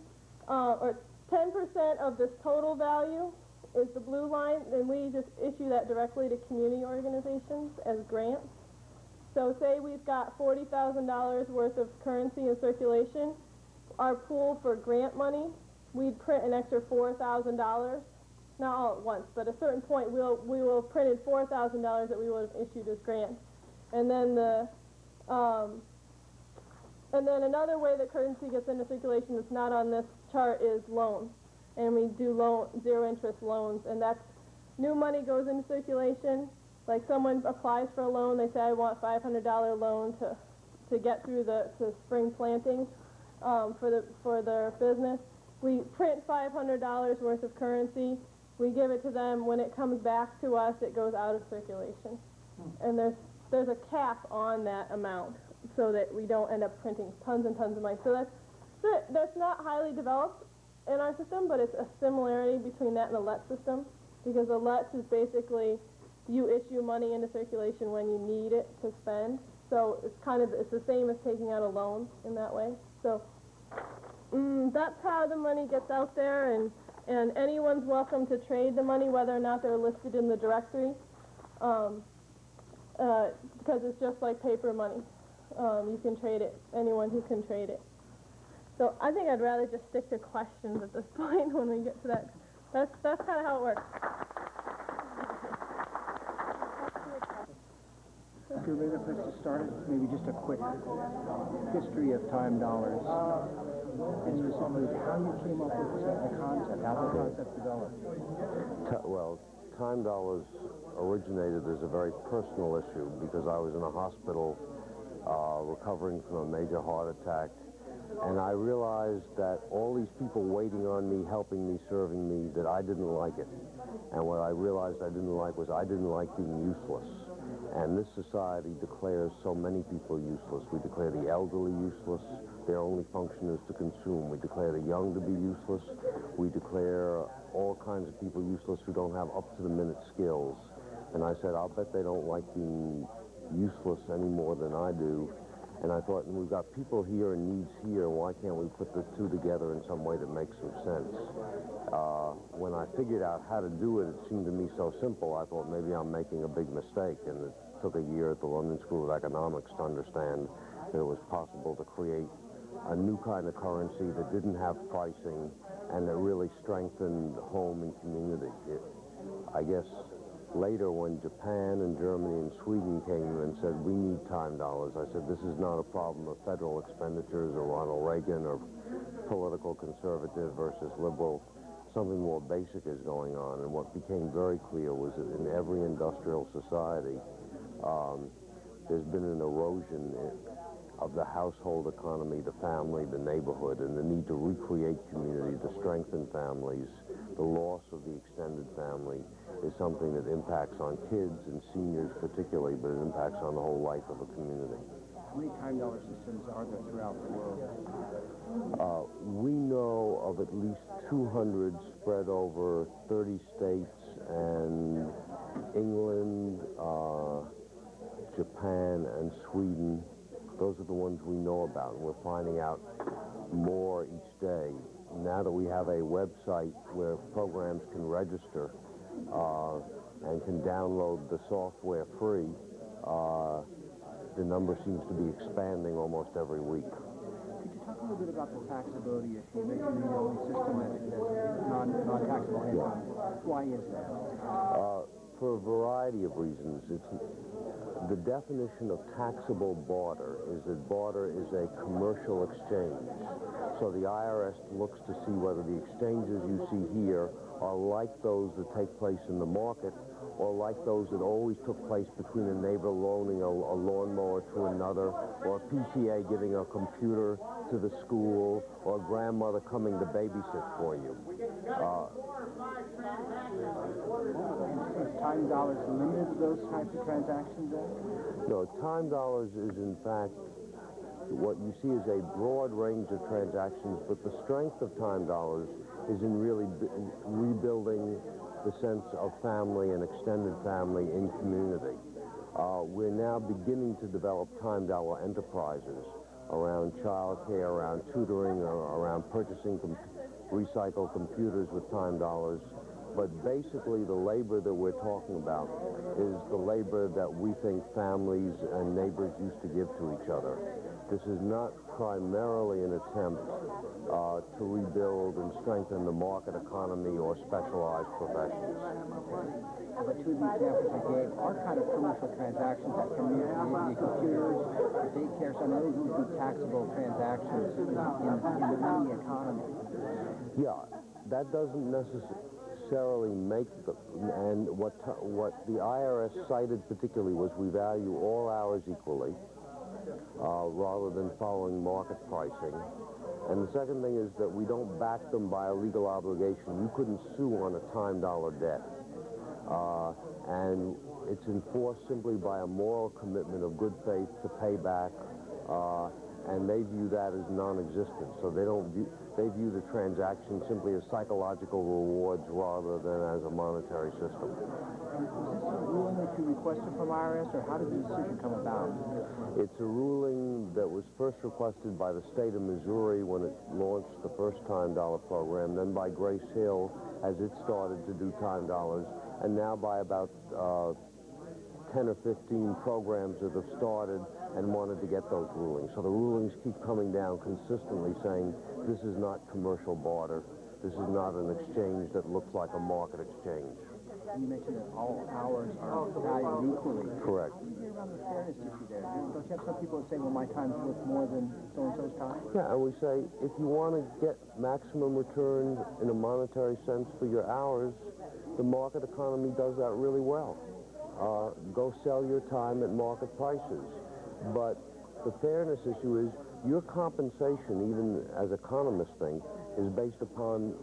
Speaker 2: or 10% of this total value is the blue line, and we just issue that directly to community organizations as grants. So say we've got $40,000 worth of currency in circulation, our pool for grant money, we'd print an extra $4,000, not all at once, but at a certain point we will have printed $4,000 that we would have issued as grants. And then another way that currency gets into circulation that's not on this chart is loans. And we do zero interest loans, and that's new money goes into circulation. Like someone applies for a loan, they say I want $500 loan to get through the spring plantings for their business. We print $500 worth of currency. We give it to them. When it comes back to us, it goes out of circulation. And there's a cap on that amount so that we don't end up printing tons and tons of money. So that's not highly developed in our system, but it's a similarity between that and the LET system, because the LETs is basically you issue money into circulation when you need it to spend. So it's the same as taking out a loan in that way. So that's how the money gets out there, and anyone's welcome to trade the money, whether or not they're listed in the directory, because it's just like paper money. You can trade it, anyone who can trade it. So I think I'd rather just stick to questions at this point when we get to that. That's kind of how it works.
Speaker 4: Okay, maybe the place to start is maybe just a quick history of time dollars. And specifically, how you came up with the concept, how the concept developed.
Speaker 8: Well, time dollars originated as a very personal issue because I was in a hospital recovering from a major heart attack, and I realized that all these people waiting on me, helping me, serving me, that I didn't like it. And what I realized I didn't like was I didn't like being useless. And this society declares so many people useless. We declare the elderly useless. Their only function is to consume. We declare the young to be useless. We declare all kinds of people useless who don't have up-to-the-minute skills. And I said, I'll bet they don't like being useless any more than I do. And I thought, we've got people here and needs here. Why can't we put the two together in some way that makes some sense? When I figured out how to do it, it seemed to me so simple. I thought maybe I'm making a big mistake. And it took a year at the London School of Economics to understand that it was possible to create a new kind of currency that didn't have pricing and that really strengthened home and community. I guess later, when Japan and Germany and Sweden came and said, we need time dollars, I said, this is not a problem of federal expenditures or Ronald Reagan or political conservative versus liberal. Something more basic is going on. And what became very clear was that in every industrial society, there's been an erosion of the household economy, the family, the neighborhood, and the need to recreate community, to strengthen families. The loss of the extended family is something that impacts on kids and seniors particularly, but it impacts on the whole life of a community.
Speaker 4: How many time dollar systems are there throughout the world?
Speaker 8: We know of at least 200 spread over 30 states and England, Japan, and Sweden. Those are the ones we know about, and we're finding out more each day. Now that we have a website where programs can register and can download the software free, the number seems to be expanding almost every week.
Speaker 4: Could you talk a little bit about the taxability issue? You mentioned the only system that's non-taxable income. Why is that?
Speaker 8: For a variety of reasons. The definition of taxable barter is that barter is a commercial exchange. So the IRS looks to see whether the exchanges you see here are like those that take place in the market or like those that always took place between a neighbor loaning a lawnmower to another, or a PTA giving a computer to the school, or a grandmother coming to babysit for you.
Speaker 4: Is time dollars limited to those types of transactions then?
Speaker 8: No, time dollars is in fact what you see is a broad range of transactions, but the strength of time dollars is in really rebuilding the sense of family and extended family in community. We're now beginning to develop time dollar enterprises around child care, around tutoring, around purchasing recycle computers with time dollars. But basically, the labor that we're talking about is the labor that we think families and neighbors used to give to each other. This is not primarily an attempt to rebuild and strengthen the market economy or specialized professions.
Speaker 4: The two of the examples I gave are kind of commercial transactions that can be the computers, the daycare, so those would be taxable transactions in the money economy.
Speaker 8: Yeah, that doesn't necessarily make the, and what the IRS cited particularly was we value all hours equally, rather than following market pricing. And the second thing is that we don't back them by a legal obligation. You couldn't sue on a time dollar debt. And it's enforced simply by a moral commitment of good faith to pay back, and they view that as non-existent. So they view the transaction simply as psychological rewards rather than as a monetary system.
Speaker 4: Is this a ruling that you requested from IRS, or how did the decision come about?
Speaker 8: It's a ruling that was first requested by the state of Missouri when it launched the first time dollar program, then by Grace Hill as it started to do time dollars, and now by about 10 or 15 programs that have started and wanted to get those rulings. So the rulings keep coming down consistently saying this is not commercial barter, this is not an exchange that looks like a market exchange.
Speaker 4: You mentioned that all hours are valued equally.
Speaker 8: Correct.
Speaker 4: What do you hear around the fairness issue there? Don't you have some people that say, well, my time's worth more than so-and-so's time?
Speaker 8: Yeah, and we say, if you want to get maximum return in a monetary sense for your hours, the market economy does that really well. Go sell your time at market prices. But the fairness issue is your compensation, even as economists think, is based upon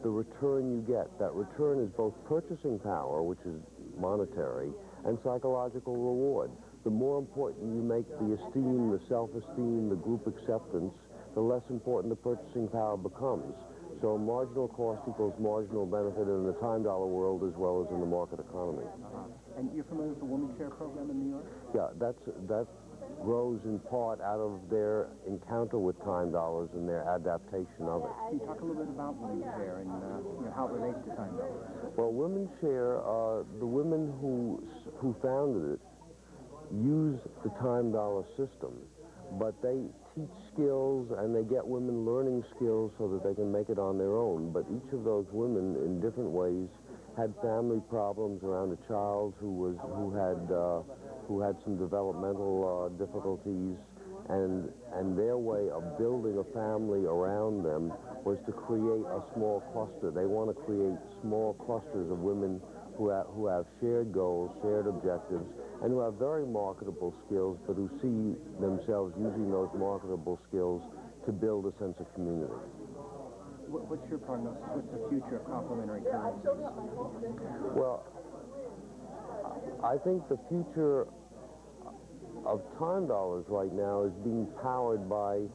Speaker 8: the return you get. That return is both purchasing power, which is monetary, and psychological reward. The more important you make the esteem, the self-esteem, the group acceptance, the less important the purchasing power becomes. So marginal cost equals marginal benefit in the time dollar world as well as in the market economy.
Speaker 4: And you're familiar with the Women's Share program in New York?
Speaker 8: Yeah, that grows in part out of their encounter with time dollars and their adaptation of it.
Speaker 4: Can you talk a little bit about Women's Share and how it relates to time dollars?
Speaker 8: Well, Women's Share, the women who founded it use the time dollar system, but they teach skills and they get women learning skills so that they can make it on their own. But each of those women, in different ways, had family problems around a child who had some developmental difficulties, and their way of building a family around them was to create a small cluster. They want to create small clusters of women who have shared goals, shared objectives, and who have very marketable skills, but who see themselves using those marketable skills to build a sense of community.
Speaker 4: What's your prognosis? What's the future of complementary currencies?
Speaker 8: Well, I think the future of time dollars right now is being powered by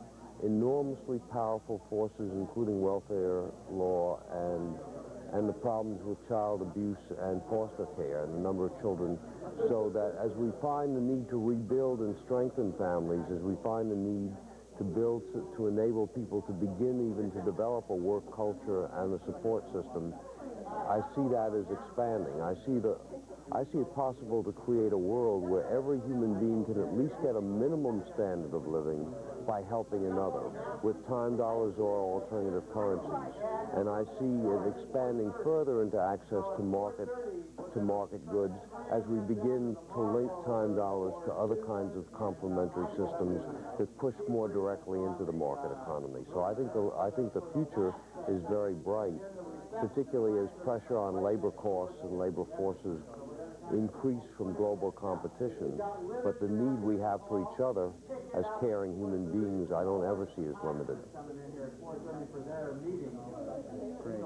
Speaker 8: enormously powerful forces, including welfare law and the problems with child abuse and foster care and the number of children, so that as we find the need to rebuild and strengthen families, as we find the need to build, to enable people to begin even to develop a work culture and a support system, I see that as expanding. I see it possible to create a world where every human being can at least get a minimum standard of living by helping another with time dollars or alternative currencies. And I see it expanding further into access to market goods as we begin to link time dollars to other kinds of complementary systems that push more directly into the market economy. So I think the future is very bright, particularly as pressure on labor costs and labor forces increase from global competition. But the need we have for each other as caring human beings, I don't ever see as limited.
Speaker 4: Great.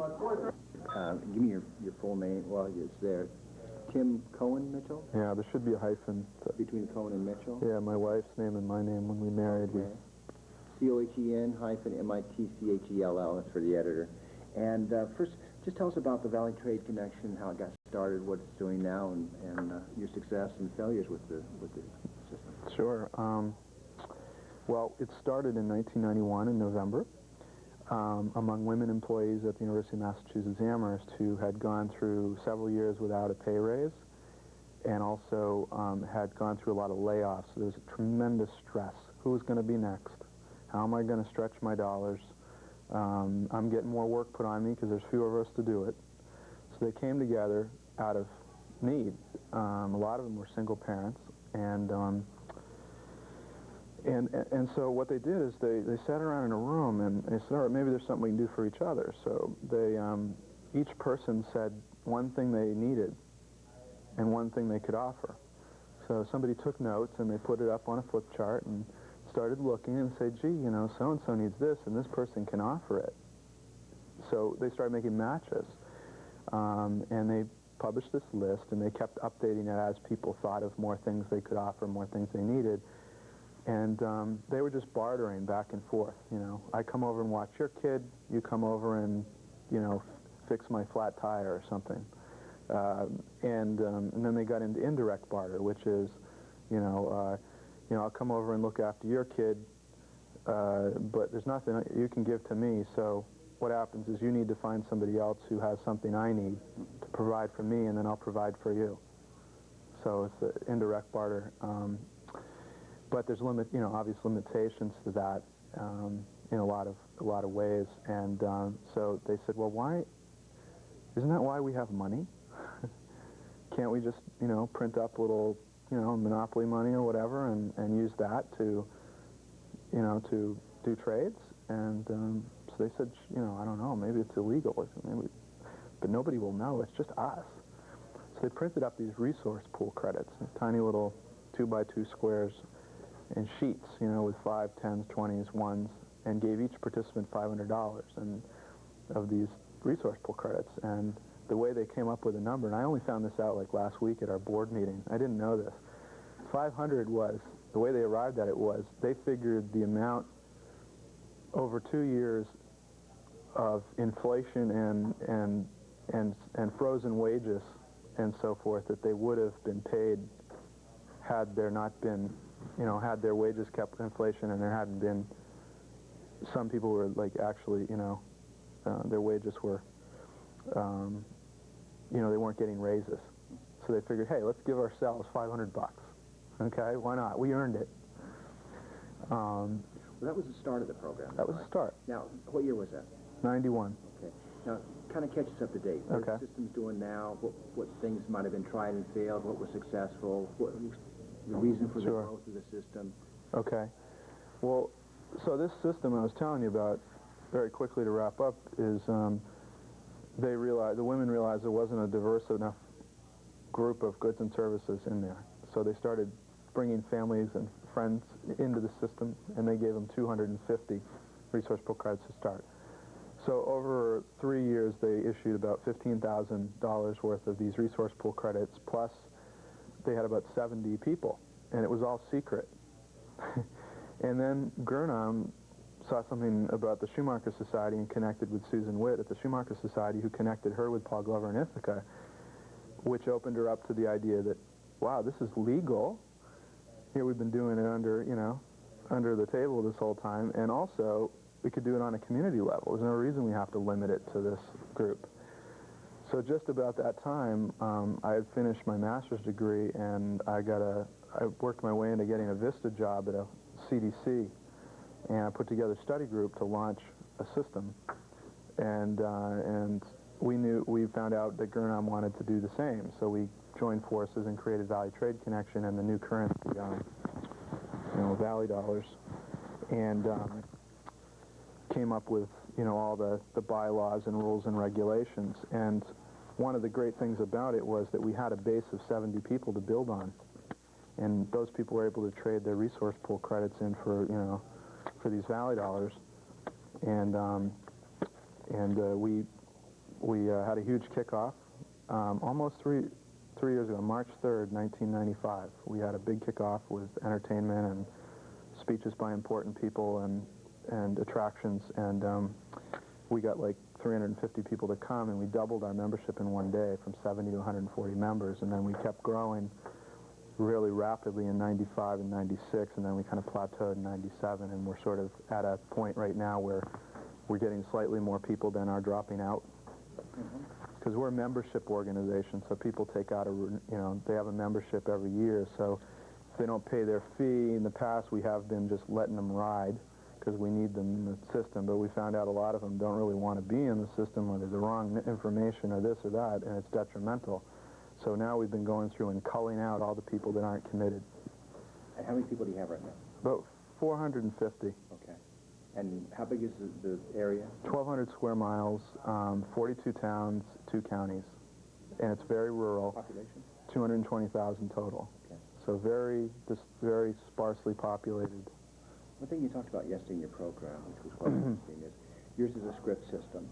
Speaker 4: Give me your full name. Well, it's there. Tim Cohen Mitchell?
Speaker 9: Yeah, there should be a hyphen.
Speaker 4: Between Cohen and Mitchell?
Speaker 9: Yeah, my wife's name and my name when we married.
Speaker 4: Okay. C-O-H-E-N hyphen M-I-T-C-H-E-L-L. That's for the editor. And first, just tell us about the Valley Trade Connection, how it got started, what it's doing now, and your success and failures with the system.
Speaker 9: Sure. Well, it started in 1991 in November. among women employees at the University of Massachusetts Amherst who had gone through several years without a pay raise and also had gone through a lot of layoffs. There was a tremendous stress. Who was going to be next? How am I going to stretch my dollars? I'm getting more work put on me because there's fewer of us to do it. So they came together out of need. A lot of them were single parents, and so what they did is they sat around in a room and they said, all right, maybe there's something we can do for each other. So they each person said one thing they needed and one thing they could offer. So somebody took notes and they put it up on a flip chart and started looking and said, gee, you know, so-and-so needs this and this person can offer it. So they started making matches, and they published this list, and they kept updating it as people thought of more things they could offer, more things they needed. And they were just bartering back and forth, you know. I come over and watch your kid, you come over and, you know, fix my flat tire or something. And then they got into indirect barter, which is, I'll come over and look after your kid, but there's nothing you can give to me, so what happens is you need to find somebody else who has something I need to provide for me, and then I'll provide for you. So it's an indirect barter. But there's obvious limitations to that in a lot of ways, and so they said, well, isn't that why we have money? Can't we just, print up a little, monopoly money or whatever and use that to do trades? And so they said, I don't know, maybe it's illegal, but nobody will know, it's just us. So they printed up these resource pool credits, tiny little 2x2 squares and sheets, with 5, 10s, 20s, 1s, and gave each participant $500 of these resource pool credits. And the way they came up with a number, and I only found this out like last week at our board meeting, I didn't know this, 500 was, the way they arrived at it was, they figured the amount over 2 years of inflation and frozen wages and so forth that they would have been paid had there not been, had their wages kept with inflation and there hadn't been, some people were like actually, their wages were, they weren't getting raises. So they figured, hey, let's give ourselves $500. Okay, why not? We earned it.
Speaker 10: Well, that was the start of the program.
Speaker 9: That was the start.
Speaker 10: Now, what year was that?
Speaker 9: 91.
Speaker 10: Okay. Now, kind of catch us up to date. What are the systems doing now? What things might have been tried and failed? What was successful? What was the reason for the growth of the system?
Speaker 9: Okay. Well, so this system I was telling you about, very quickly to wrap up, is the women realized there wasn't a diverse enough group of goods and services in there. So they started bringing families and friends into the system, and they gave them 250 resource pool credits to start. So over 3 years, they issued about $15,000 worth of these resource pool credits, plus they had about 70 people, and it was all secret. And then Gurnam saw something about the Schumacher Society and connected with Susan Witt at the Schumacher Society, who connected her with Paul Glover and Ithaca, which opened her up to the idea that, wow, this is legal. Here we've been doing it under the table this whole time, and also we could do it on a community level. There's no reason we have to limit it to this group. So just about that time, I had finished my master's degree, and I worked my way into getting a VISTA job at a CDC, and I put together a study group to launch a system, and we found out that Gurnam wanted to do the same, so we joined forces and created Valley Trade Connection and the new currency, Valley dollars, and came up with, all the bylaws and rules and regulations. And one of the great things about it was that we had a base of 70 people to build on, and those people were able to trade their resource pool credits in for these Valley dollars, and we had a huge kickoff almost three years ago, March 3rd, 1995. We had a big kickoff with entertainment and speeches by important people and attractions, and we got like 350 people to come, and we doubled our membership in one day from 70 to 140 members, and then we kept growing really rapidly in 95 and 96, and then we kind of plateaued in 97, and we're sort of at a point right now where we're getting slightly more people than are dropping out. Because we're a membership organization, so people take out they have a membership every year, so if they don't pay their fee, in the past we have been just letting them ride because we need them in the system, but we found out a lot of them don't really want to be in the system, or there's the wrong information or this or that, and it's detrimental. So now we've been going through and culling out all the people that aren't committed.
Speaker 10: And how many people do you have right now?
Speaker 9: About 450.
Speaker 10: Okay. And how big is the area?
Speaker 9: 1,200 square miles, 42 towns, 2 counties, and it's very rural.
Speaker 10: Population?
Speaker 9: 220,000 total.
Speaker 10: Okay.
Speaker 9: So just very sparsely populated.
Speaker 10: One thing you talked about yesterday in your program, which was quite interesting, is yours is a script system.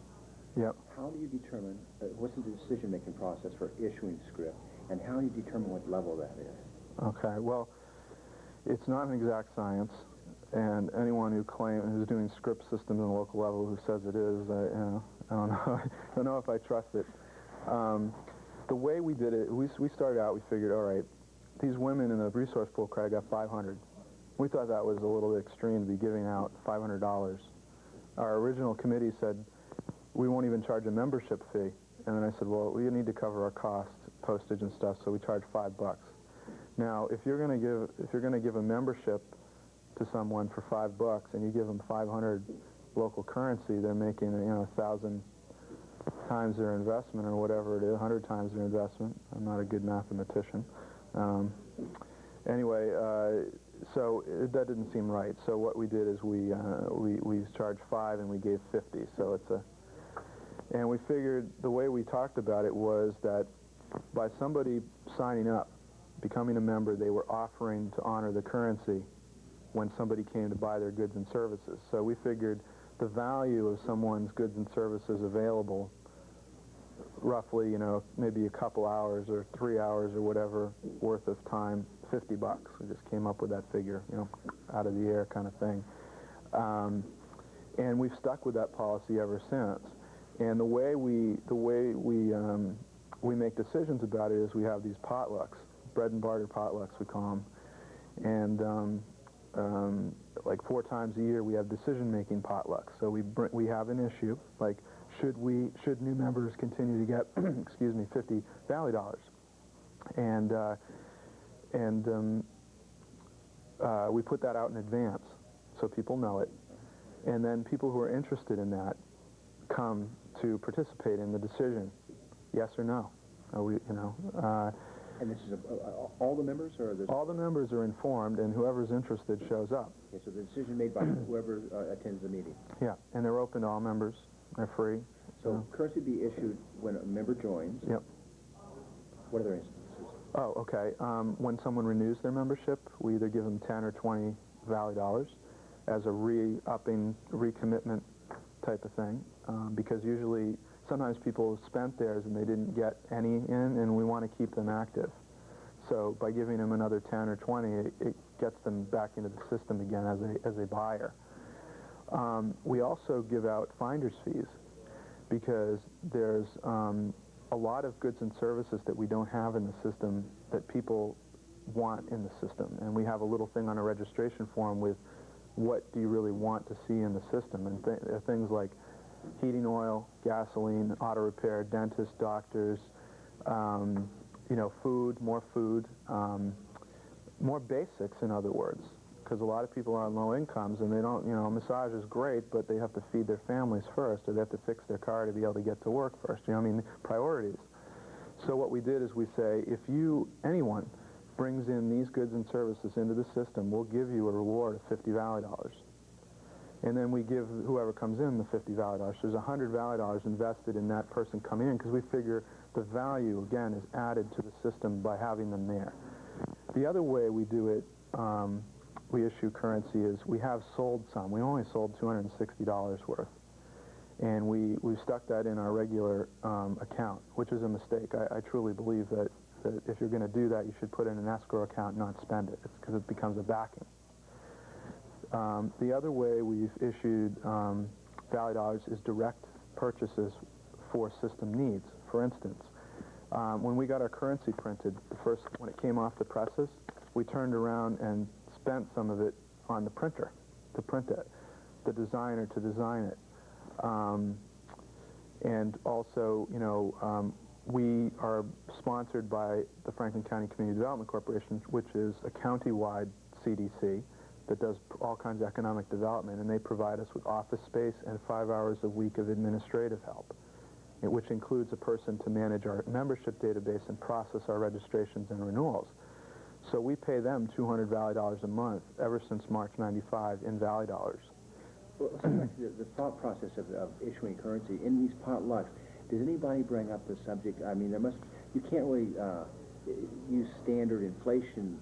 Speaker 9: Yep.
Speaker 10: How do you determine, what's the decision-making process for issuing script, and how do you determine what level that is?
Speaker 9: Okay, well, it's not an exact science, and anyone who's doing script systems on the local level who says it is, I don't know, I don't know if I trust it. The way we did it, we started out, we figured, all right, these women in the resource pool credit got 500. We thought that was a little bit extreme to be giving out $500. Our original committee said, we won't even charge a membership fee. And then I said, well, we need to cover our costs, postage and stuff, so we charge $5. Now, if you're going to give a membership to someone for $5 and you give them 500 local currency, they're making 1,000 times their investment or whatever it is, 100 times their investment. I'm not a good mathematician. Anyway, so that didn't seem right. So what we did is we charged 5 and we gave 50. So and we figured the way we talked about it was that by somebody signing up, becoming a member, they were offering to honor the currency when somebody came to buy their goods and services. So we figured the value of someone's goods and services available roughly, maybe a couple hours or 3 hours or whatever worth of time, $50. We just came up with that figure, out of the air kind of thing. And we've stuck with that policy ever since. And the way we make decisions about it is we have these potlucks, bread and barter potlucks we call them, and like 4 times a year we have decision-making potlucks. So we have an issue like should new members continue to get excuse me $50 Valley dollars, and we put that out in advance so people know it, and then people who are interested in that come to participate in the decision, yes or no.
Speaker 10: And this is all the members, or
Speaker 9: all the members are informed, and whoever's interested shows up.
Speaker 10: Okay, so the decision made by whoever attends the meeting.
Speaker 9: Yeah, and they're open to all members. They're free.
Speaker 10: So currency be issued when a member joins.
Speaker 9: Yep.
Speaker 10: What other instances?
Speaker 9: Oh, okay. When someone renews their membership, we either give them 10 or 20 Valley dollars as a re-upping, recommitment type of thing, because usually sometimes people have spent theirs and they didn't get any in, and we want to keep them active. So by giving them another 10 or 20, it gets them back into the system again as a buyer. We also give out finder's fees because there's a lot of goods and services that we don't have in the system that people want in the system. And we have a little thing on a registration form with what do you really want to see in the system. And things like heating oil, gasoline, auto repair, dentists, doctors, food, more basics, in other words. Because a lot of people are on low incomes and they don't, massage is great, but they have to feed their families first, or they have to fix their car to be able to get to work first. Priorities. So what we did is we say, if anyone brings in these goods and services into the system, we'll give you a reward of $50 Valley dollars. And then we give whoever comes in the $50 Valley dollars. There's $100 Valley dollars invested in that person coming in because we figure the value, again, is added to the system by having them there. The other way we do it, we issue currency, is we have sold some. We only sold $260 worth. And we've stuck that in our regular account, which is a mistake. I truly believe that if you're going to do that, you should put it in an escrow account and not spend it. It's because it becomes a backing. The other way we've issued Valley dollars is direct purchases for system needs. For instance, when we got our currency printed, when it came off the presses, we turned around and spent some of it on the printer to print it, the designer to design it. And also, you know, we are sponsored by the Franklin County Community Development Corporation, which is a county-wide CDC that does all kinds of economic development, and they provide us with office space and 5 hours a week of administrative help, which includes a person to manage our membership database and process our registrations and renewals. So we pay them $200 Valley dollars a month ever since March '95 in Valley dollars.
Speaker 10: Well, so back to the thought process of issuing currency in these potlucks. Does anybody bring up the subject? I mean, you can't really use standard inflation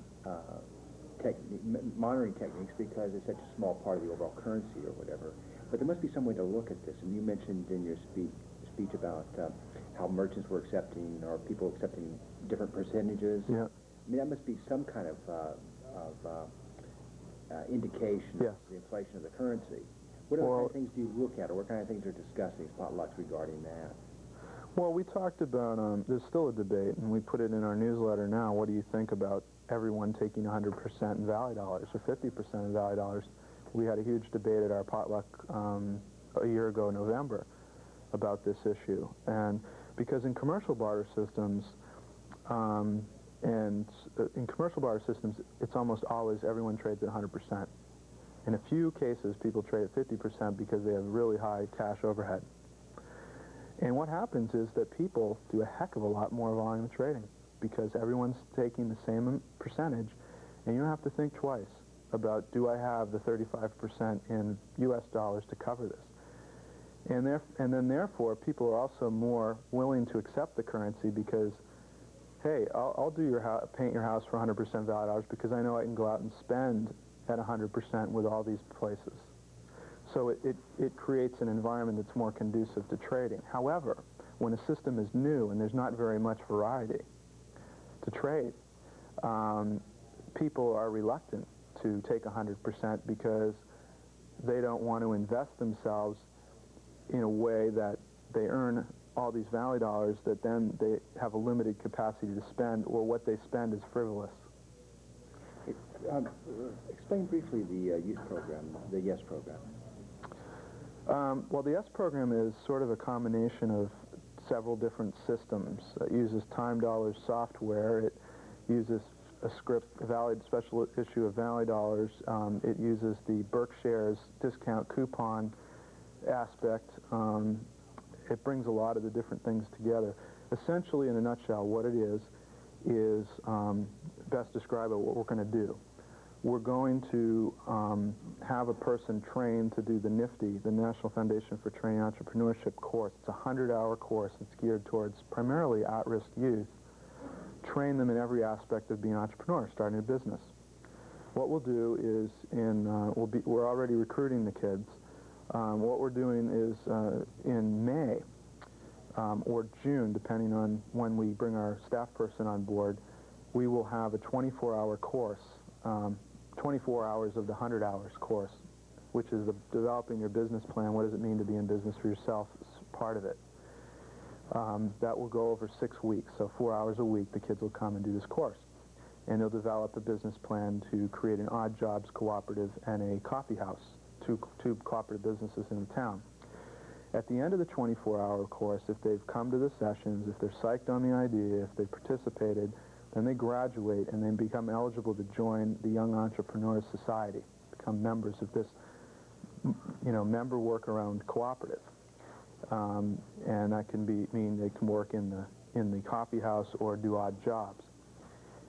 Speaker 10: monitoring techniques because it's such a small part of the overall currency or whatever. But there must be some way to look at this. And you mentioned in your speech about how merchants were accepting or people accepting different percentages.
Speaker 9: Yeah.
Speaker 10: I mean, that must be some kind of indication of the inflation of the currency. What other kind of things do you look at, or what kind of things are discussed in these potlucks regarding that?
Speaker 9: Well, we talked about, there's still a debate, and we put it in our newsletter now. What do you think about everyone taking 100% in Valley dollars or 50% in Valley dollars? We had a huge debate at our potluck a year ago in November about this issue. And because in commercial barter systems, it's almost always everyone trades at 100%. In a few cases, people trade at 50% because they have really high cash overhead. And what happens is that people do a heck of a lot more volume of trading because everyone's taking the same percentage, and you don't have to think twice about, do I have the 35% in US dollars to cover this? And then therefore, people are also more willing to accept the currency because, hey, I'll do paint your house for 100% Valley dollars because I know I can go out and spend at 100% with all these places. So it creates an environment that's more conducive to trading. However, when a system is new and there's not very much variety to trade, people are reluctant to take 100% because they don't want to invest themselves in a way that they earn all these Valley dollars that then they have a limited capacity to spend, or what they spend is frivolous.
Speaker 10: Explain briefly the youth program, the YES program.
Speaker 9: Well, the YES program is sort of a combination of several different systems. It uses Time Dollars software. It uses a special issue of Valley dollars. It uses the Berkshire's discount coupon aspect. It brings a lot of the different things together. Essentially, in a nutshell, what it is best describe what we're going to do. We're going to have a person trained to do the NFTE, the National Foundation for Training Entrepreneurship course. It's a 100-hour course that's geared towards primarily at-risk youth. Train them in every aspect of being an entrepreneur, starting a business. What we'll do is, we're already recruiting the kids. What we're doing is in May or June, depending on when we bring our staff person on board, we will have a 24-hour course, 24 hours of the 100 hours course, which is the developing your business plan. What does it mean to be in business for yourself? Is part of it. That will go over 6 weeks, so 4 hours a week the kids will come and do this course. And they'll develop a business plan to create an odd jobs cooperative and a coffee house, two cooperative businesses in the town. At the end of the 24-hour course, if they've come to the sessions, if they're psyched on the idea, if they've participated, then they graduate and then become eligible to join the Young Entrepreneurs Society, become members of this, member work-around cooperative. And that can mean they can work in the coffee house or do odd jobs.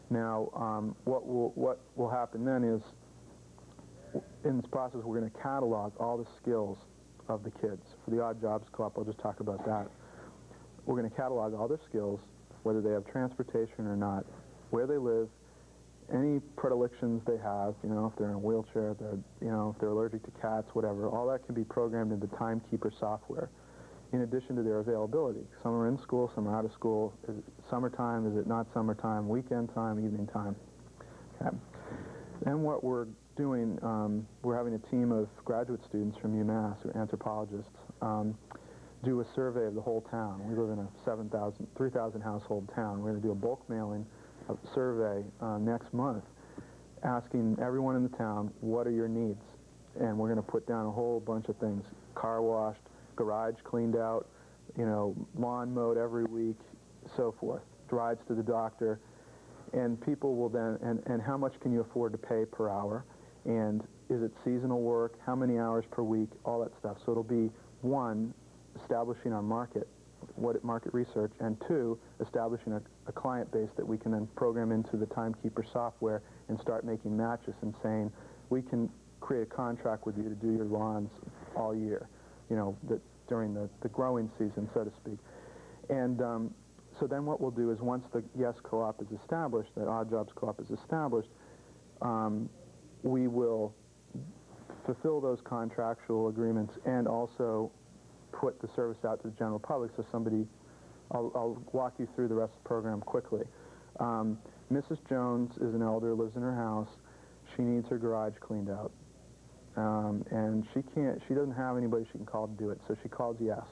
Speaker 9: Now, what will happen then is, in this process, we're going to catalog all the skills of the kids. For the Odd Jobs Co-op, I'll just talk about that. We're going to catalog all their skills, whether they have transportation or not, where they live, any predilections they have, if they're in a wheelchair, if they're allergic to cats, whatever. All that can be programmed into Timekeeper software, in addition to their availability. Some are in school, some are out of school. Is it summertime? Is it not summertime? Weekend time? Evening time? Okay. Then what we're doing, we're having a team of graduate students from UMass, or anthropologists, do a survey of the whole town. We live in a 3,000 household town. We're going to do a bulk mailing of survey next month, asking everyone in the town, what are your needs? And we're going to put down a whole bunch of things: car washed, garage cleaned out, lawn mowed every week, so forth. Rides to the doctor, and people will then, and how much can you afford to pay per hour, and is it seasonal work, how many hours per week, all that stuff. So it'll be, one, establishing our market, market research, and two, establishing a client base that we can then program into the Timekeeper software and start making matches and saying, we can create a contract with you to do your lawns all year, during the growing season, so to speak. And so then what we'll do is once the Yes Co-op is established, that Odd Jobs Co-op is established, we will fulfill those contractual agreements and also put the service out to the general public. So I'll walk you through the rest of the program quickly. Mrs. Jones is an elder, lives in her house. She needs her garage cleaned out. And she doesn't have anybody she can call to do it, so she calls Yes.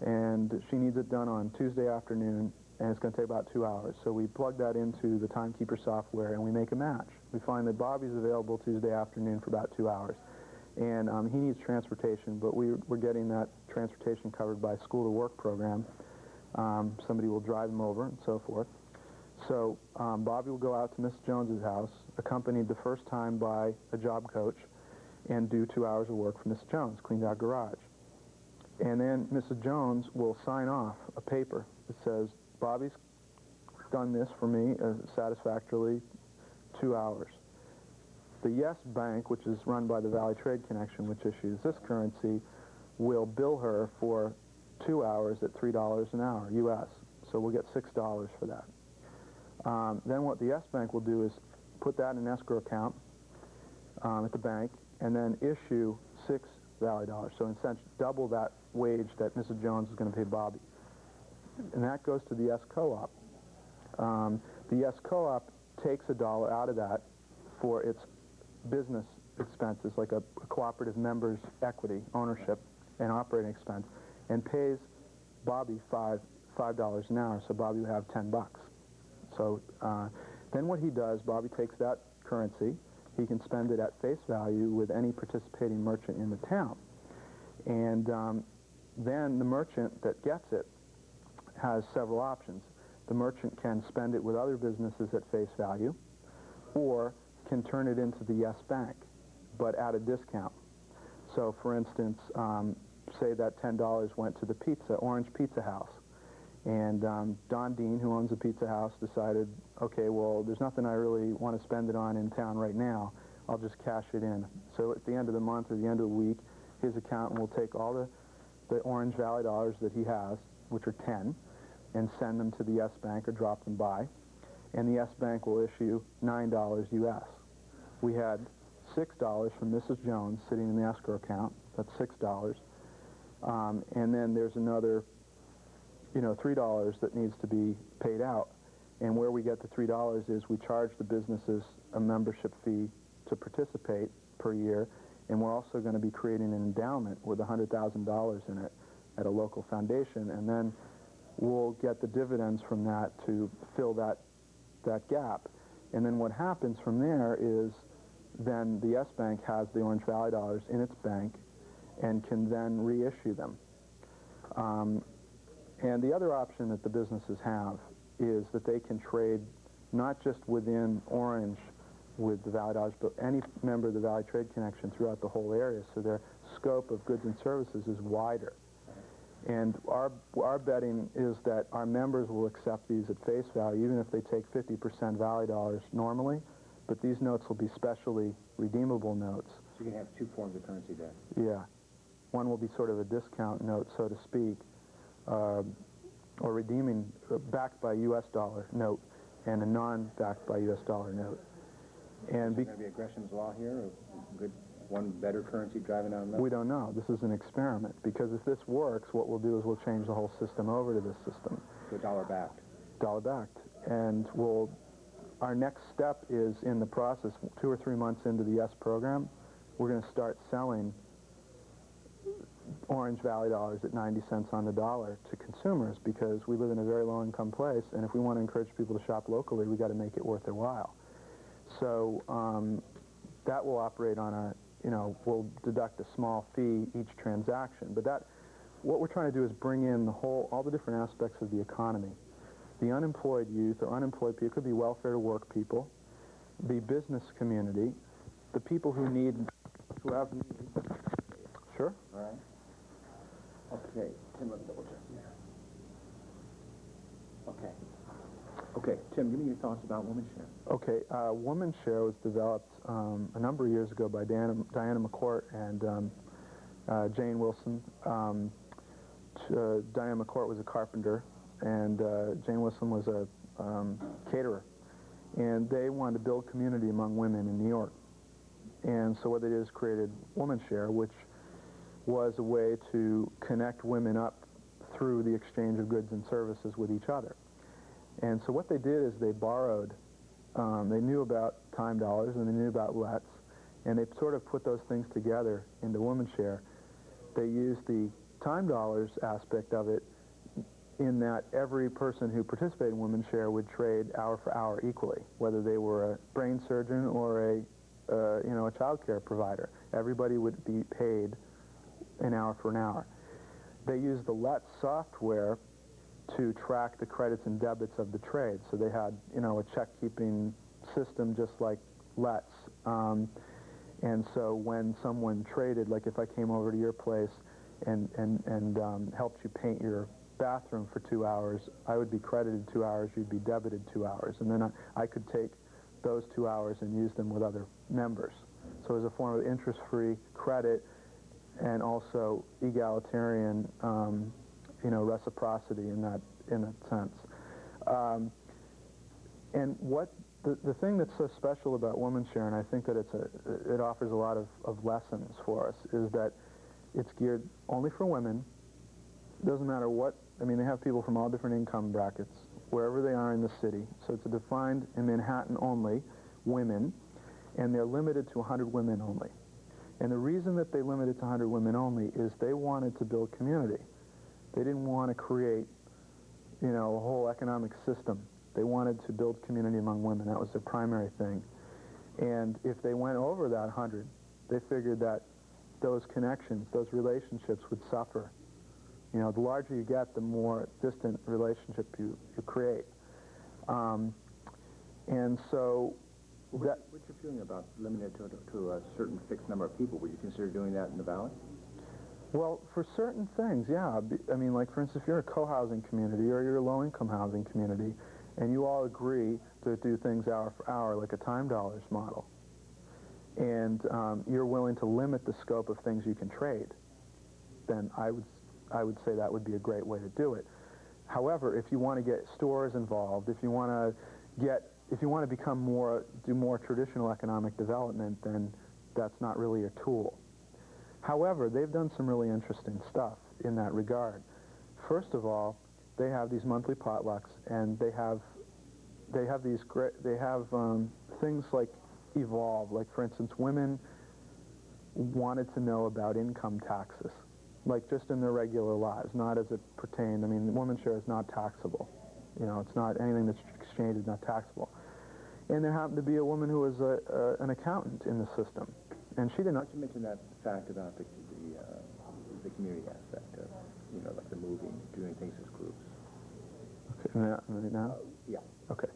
Speaker 9: And she needs it done on Tuesday afternoon, and it's going to take about 2 hours. So we plug that into the Timekeeper software, and we make a match. We find that Bobby's available Tuesday afternoon for about 2 hours. And he needs transportation, but we're getting that transportation covered by a school-to-work program. Somebody will drive him over and so forth. So Bobby will go out to Miss Jones's house, accompanied the first time by a job coach, and do 2 hours of work for Miss Jones, cleaned out garage. And then Mrs. Jones will sign off a paper that says, Bobby's done this for me satisfactorily, 2 hours. The Yes Bank, which is run by the Valley Trade Connection, which issues this currency, will bill her for 2 hours at $3 an hour, U.S. So we'll get $6 for that. Then what the Yes Bank will do is put that in an escrow account at the bank and then issue $6 Valley dollars. So in a sense, double that wage that Mrs. Jones is going to pay Bobby. And that goes to the Yes Co-op. The Yes Co-op takes $1 out of that for its business expenses, like a cooperative member's equity, ownership, and operating expense, and pays Bobby $5 an hour, so Bobby would have $10. So then what he does, Bobby takes that currency, he can spend it at face value with any participating merchant in the town. And then the merchant that gets it has several options. The merchant can spend it with other businesses at face value, or can turn it into the Yes Bank, but at a discount. So for instance, say that $10 went to the Orange Pizza House. And Don Dean, who owns the Pizza House, decided, okay, well, there's nothing I really want to spend it on in town right now. I'll just cash it in. So at the end of the month or the end of the week, his accountant will take all the Orange Valley dollars that he has, which are 10, and send them to the Yes Bank or drop them by. And the Yes Bank will issue $9 U.S. We had $6 from Mrs. Jones sitting in the escrow account. That's $6. And then there's another $3 that needs to be paid out. And where we get the $3 is we charge the businesses a membership fee to participate per year, and we're also going to be creating an endowment with $100,000 in it at a local foundation, and then we'll get the dividends from that to fill that gap. And then what happens from there is then the Yes Bank has the Orange Valley dollars in its bank and can then reissue them. And the other option that the businesses have is that they can trade not just within Orange with the Valley dollars, but any member of the Valley Trade Connection throughout the whole area, so their scope of goods and services is wider. And our betting is that our members will accept these at face value, even if they take 50% Valley dollars normally, but these notes will be specially redeemable notes.
Speaker 10: So you can have two forms of currency there.
Speaker 9: Yeah. One will be sort of a discount note, so to speak, or redeeming, backed by a U.S. dollar note, and a non-backed by U.S. dollar note. And
Speaker 10: is there going to be a Gresham's Law here, or good, one better currency driving out another?
Speaker 9: We don't know. This is an experiment, because if this works, what we'll do is we'll change the whole system over to this system.
Speaker 10: So dollar-backed.
Speaker 9: Dollar-backed. And our next step is in the process, 2 or 3 months into the Yes program, we're going to start selling Orange Valley dollars at 90 cents on the dollar to consumers, because we live in a very low-income place, and if we want to encourage people to shop locally, we've got to make it worth their while. So that will operate on a we'll deduct a small fee each transaction. But what we're trying to do is bring in all the different aspects of the economy. The unemployed youth or unemployed people, it could be welfare to work people, the business community, the people who have needs. Sure.
Speaker 10: All right. Okay, Tim, let me double check here. Okay. Okay, Tim, give me your thoughts about Women's Share.
Speaker 9: Okay, Women's Share was developed a number of years ago by Diana McCourt and Jane Wilson. Diana McCourt was a carpenter, and Jane Wilson was a caterer. And they wanted to build community among women in New York. And so what they did is created Women's Share, which was a way to connect women up through the exchange of goods and services with each other. And so what they did is they borrowed, they knew about time dollars and they knew about LETs, and they sort of put those things together into Women's Share. They used the time dollars aspect of it in that every person who participated in Women's Share would trade hour for hour equally, whether they were a brain surgeon or a child care provider. Everybody would be paid an hour for an hour. They used the LET software to track the credits and debits of the trade. So they had, a check-keeping system just like LETs. And so when someone traded, like if I came over to your place and helped you paint your bathroom for 2 hours, I would be credited 2 hours, you'd be debited 2 hours. And then I could take those 2 hours and use them with other members. So as a form of interest-free credit and also egalitarian, reciprocity in that sense. And what the thing that's so special about Women's Share, and I think that it offers a lot of lessons for us, is that it's geared only for women. Doesn't matter what, they have people from all different income brackets, wherever they are in the city. So it's defined in Manhattan only, women, and they're limited to 100 women only. And the reason that they limited to 100 women only is they wanted to build community. They didn't want to create, a whole economic system. They wanted to build community among women. That was their primary thing. And if they went over that 100, they figured that those connections, those relationships would suffer. The larger you get, the more distant relationship you create. And so...
Speaker 10: What's your feeling about limited to a certain fixed number of people? Would you consider doing that in the Valley?
Speaker 9: Well, for certain things, yeah. Like, for instance, if you're a co-housing community or you're a low-income housing community, and you all agree to do things hour for hour, like a time dollars model, and you're willing to limit the scope of things you can trade, then I would say that would be a great way to do it. However, if you want to get stores involved, if you want to do more traditional economic development, then that's not really a tool. However, they've done some really interesting stuff in that regard. First of all, they have these monthly potlucks, and they have things like Evolve. Like, for instance, women wanted to know about income taxes, like just in their regular lives, not as it pertained. Women's Share is not taxable. It's not anything that's exchanged is not taxable. And there happened to be a woman who was an accountant in the system, and she did not.
Speaker 10: You mentioned that fact about the community aspect of, like the moving, doing things as groups.
Speaker 9: Okay, now?
Speaker 10: Yeah.
Speaker 9: Okay.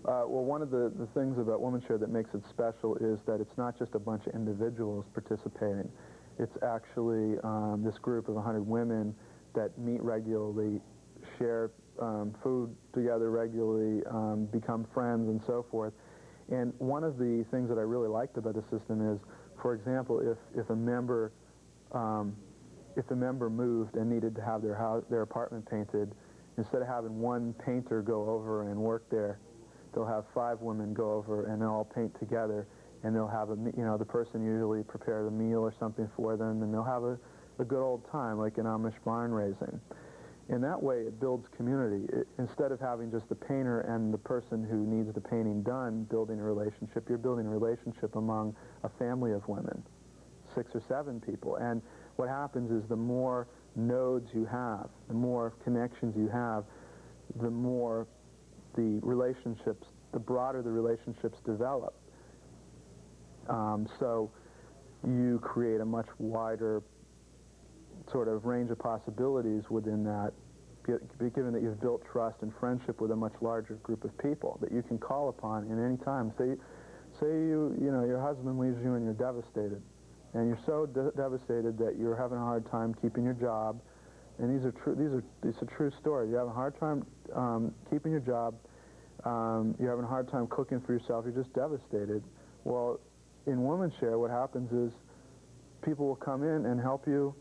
Speaker 9: Well, one of the things about Women's Share that makes it special is that it's not just a bunch of individuals participating. It's actually this group of 100 women that meet regularly, share food together regularly, become friends, and so forth. And one of the things that I really liked about the system is, for example, if a member moved and needed to have their apartment painted, instead of having one painter go over and work there, they'll have 5 women go over and they'll all paint together, and they'll have the person usually prepare the meal or something for them, and they'll have a good old time, like an Amish barn raising. In that way, it builds community. Instead of having just the painter and the person who needs the painting done building a relationship, you're building a relationship among a family of women, 6 or 7 people. And what happens is the more nodes you have, the more connections you have, the more the broader the relationships develop. So you create a much wider sort of range of possibilities within that, given that you've built trust and friendship with a much larger group of people that you can call upon in any time. Say your husband leaves you and you're devastated, and you're so devastated that you're having a hard time keeping your job, and these are true stories. You're having a hard time keeping your job. You're having a hard time cooking for yourself. You're just devastated. Well, in WomanShare, what happens is people will come in and help you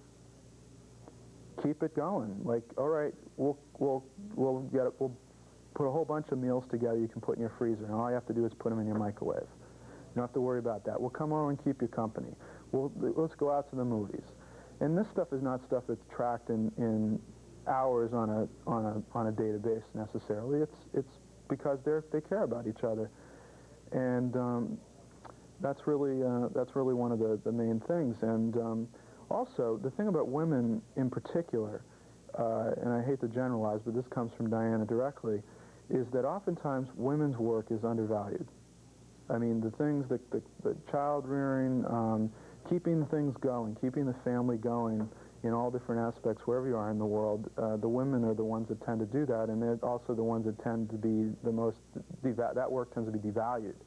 Speaker 9: keep it going. Like, all right, we'll put a whole bunch of meals together you can put in your freezer, and all you have to do is put them in your microwave. You don't have to worry about that. We'll come over and keep you company. Let's go out to the movies. And this stuff is not stuff that's tracked in hours on a database necessarily. It's because they care about each other, and that's really one of the main things. And also, the thing about women in particular, and I hate to generalize, but this comes from Diana directly, is that oftentimes women's work is undervalued. I mean, the things that the child rearing, keeping things going, keeping the family going in all different aspects, wherever you are in the world, the women are the ones that tend to do that, and they're also the ones that tend to be the most, that work tends to be devalued.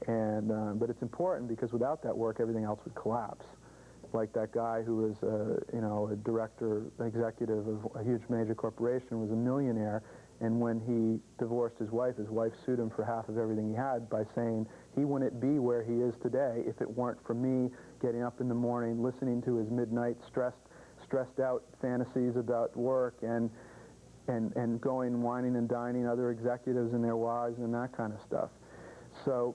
Speaker 9: And, but it's important because without that work, everything else would collapse. Like that guy who was, a director, executive of a huge major corporation, was a millionaire, and when he divorced his wife sued him for half of everything he had by saying he wouldn't be where he is today if it weren't for me getting up in the morning, listening to his midnight stressed out fantasies about work, and going whining and dining other executives and their wives and that kind of stuff. So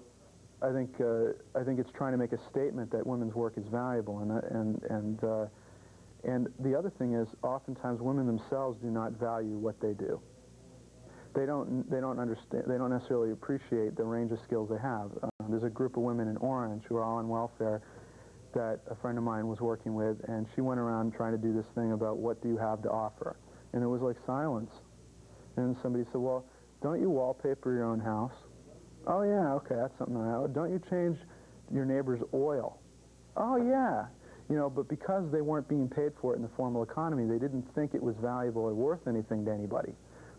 Speaker 9: I think it's trying to make a statement that women's work is valuable, and the other thing is oftentimes women themselves do not value what they do. They don't understand. They don't necessarily appreciate the range of skills they have. There's a group of women in Orange who are all on welfare that a friend of mine was working with, and she went around trying to do this thing about what do you have to offer, and it was like silence. And somebody said, well, don't you wallpaper your own house? Oh yeah, okay, that's something I know. Don't you change your neighbor's oil? Oh yeah. But because they weren't being paid for it in the formal economy, they didn't think it was valuable or worth anything to anybody.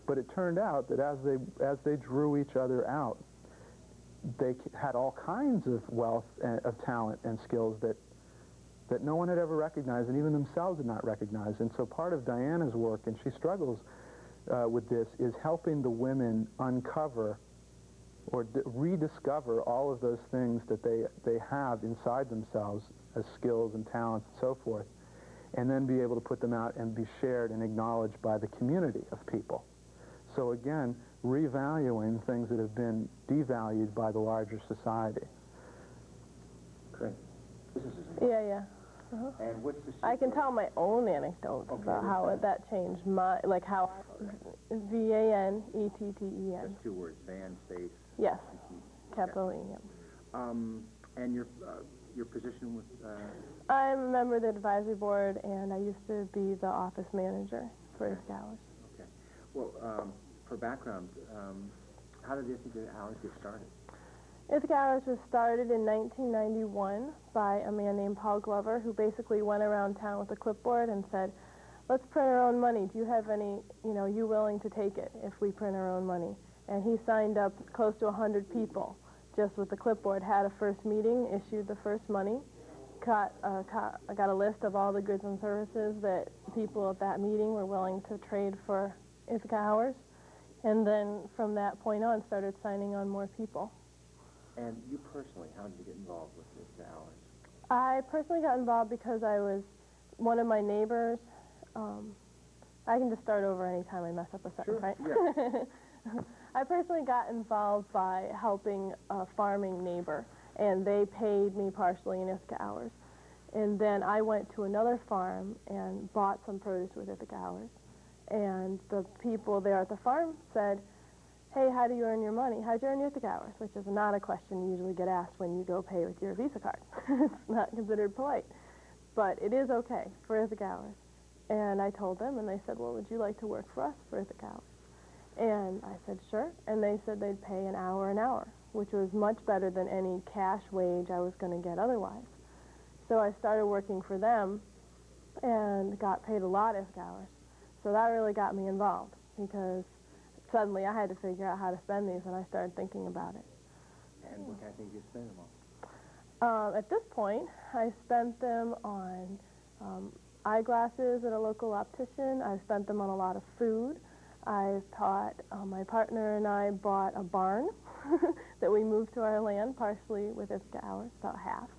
Speaker 9: But it turned out that as they drew each other out, they had all kinds of wealth, of talent and skills that no one had ever recognized, and even themselves did not recognize. And so part of Diana's work, and she struggles with this, is helping the women uncover or rediscover all of those things that they have inside themselves as skills and talents and so forth, and then be able to put them out and be shared and acknowledged by the community of people. So again, revaluing things that have been devalued by the larger society.
Speaker 10: Great.
Speaker 2: Yeah.
Speaker 10: And what's the secret?
Speaker 2: I can tell my own anecdotes about how that changed my, like how VANETTEN.
Speaker 10: That's 2 words, van, space.
Speaker 2: Yes, capital E. Yep.
Speaker 10: And your position with...
Speaker 2: I'm a member of the advisory board, and I used to be the office manager for Ithaca Hours.
Speaker 10: Okay. Well, for background, how did Ithaca Hours get started?
Speaker 2: Ithaca Hours was started in 1991 by a man named Paul Glover, who basically went around town with a clipboard and said, let's print our own money. Do you have any, you willing to take it if we print our own money? And he signed up close to 100 people just with the clipboard, had a first meeting, issued the first money, got a list of all the goods and services that people at that meeting were willing to trade for Ithaca Hours, and then from that point on started signing on more people.
Speaker 10: And you personally, how did you get involved with Ithaca Hours?
Speaker 2: I personally got involved because I was one of my neighbors. I can just start over anytime I mess up a sentence, right? Yeah. I personally got involved by helping a farming neighbor, and they paid me partially in Ithaca Hours. And then I went to another farm and bought some produce with Ithaca Hours. And the people there at the farm said, hey, how do you earn your money? How do you earn your Ithaca Hours? Which is not a question you usually get asked when you go pay with your Visa card. It's not considered polite. But it is okay for Ithaca Hours. And I told them, and they said, well, would you like to work for us for Ithaca Hours? And I said, sure. And they said they'd pay an hour, which was much better than any cash wage I was going to get otherwise. So I started working for them and got paid a lot of Ithaca hours. So that really got me involved because suddenly I had to figure out how to spend these, and I started thinking about it.
Speaker 10: And what kind of things do you spend them on?
Speaker 2: At this point, I spent them on eyeglasses at a local optician. I spent them on a lot of food. I've taught, my partner and I bought a barn that we moved to our land, partially with Ithaca hours, about half.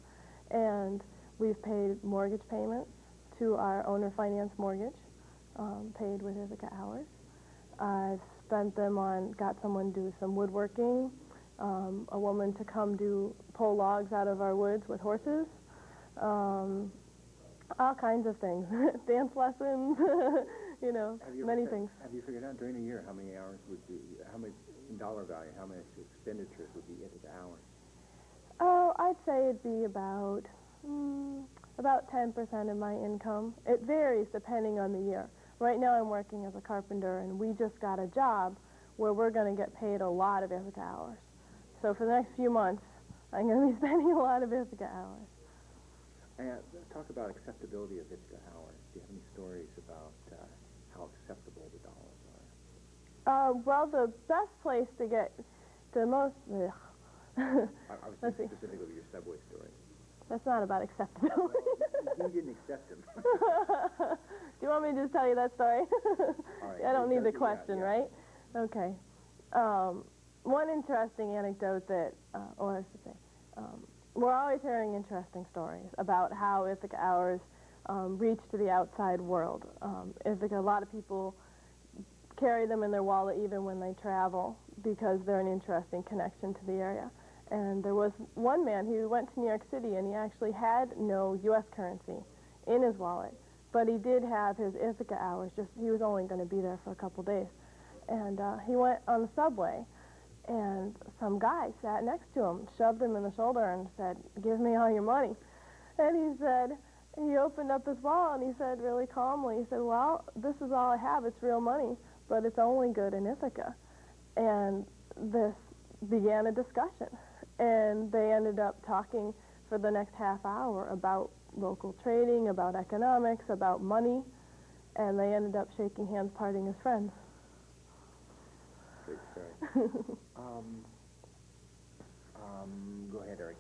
Speaker 2: And we've paid mortgage payments to our owner finance mortgage, paid with Ithaca hours. I've spent them on, got someone to do some woodworking, a woman to come pull logs out of our woods with horses, all kinds of things, dance lessons, you know, many things.
Speaker 10: Have you figured out during a year how many hours would be, how much in dollar value, how much expenditures would be Ithaca hours?
Speaker 2: Oh, I'd say it'd be about 10% of my income. It varies depending on the year. Right now I'm working as a carpenter, and we just got a job where we're going to get paid a lot of Ithaca hours. So for the next few months, I'm going to be spending a lot of Ithaca hours.
Speaker 10: And talk about acceptability of Ithaca hours. Do you have any stories about how acceptable the dollars are?
Speaker 2: Well, the best place to get the most...
Speaker 10: I was thinking specifically of your subway story.
Speaker 2: That's not about acceptability.
Speaker 10: You didn't accept them.
Speaker 2: Do you want me to just tell you that story?
Speaker 10: All right,
Speaker 2: I don't need the
Speaker 10: yeah,
Speaker 2: question,
Speaker 10: yeah.
Speaker 2: right? Okay. One interesting anecdote that, or I should say, we're always hearing interesting stories about how Ithaca hours reach to the outside world. Ithaca, a lot of people carry them in their wallet even when they travel because they're an interesting connection to the area. And there was one man who went to New York City, and he actually had no U.S. currency in his wallet, but he did have his Ithaca hours. Just he was only going to be there for a couple days. And he went on the subway, and some guy sat next to him, shoved him in the shoulder and said, "Give me all your money." And he said, he opened up his wallet and he said really calmly, he said, "Well, this is all I have. It's real money, but it's only good in Ithaca." And this began a discussion, and they ended up talking for the next half hour about local trading, about economics, about money, and they ended up shaking hands, parting as friends.
Speaker 10: Good story. Go ahead, Eric.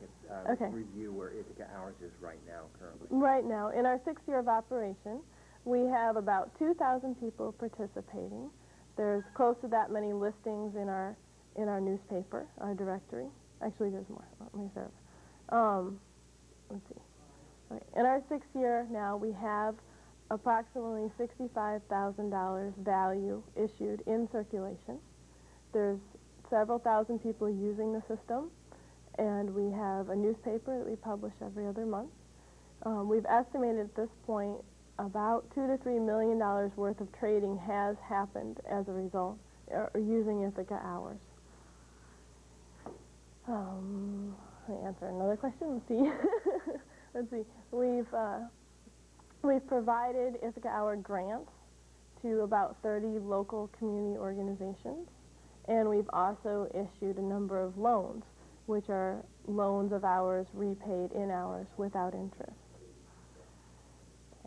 Speaker 2: Okay.
Speaker 10: Review where Ithaca hours is right now, currently.
Speaker 2: Right now, in our 6th year of operation, we have about 2,000 people participating. There's close to that many listings in our newspaper, our directory. Actually, there's more. Let me serve. Let's see. Right. In our 6th year now, we have approximately $65,000 value issued in circulation. There's several thousand people using the system, and we have a newspaper that we publish every other month. We've estimated at this point about $2 to $3 million worth of trading has happened as a result, using Ithaca hours. Let me answer another question. Let's see. Let's see. We've provided Ithaca hour grants to about 30 local community organizations, and we've also issued a number of loans, which are loans of hours repaid in hours without interest.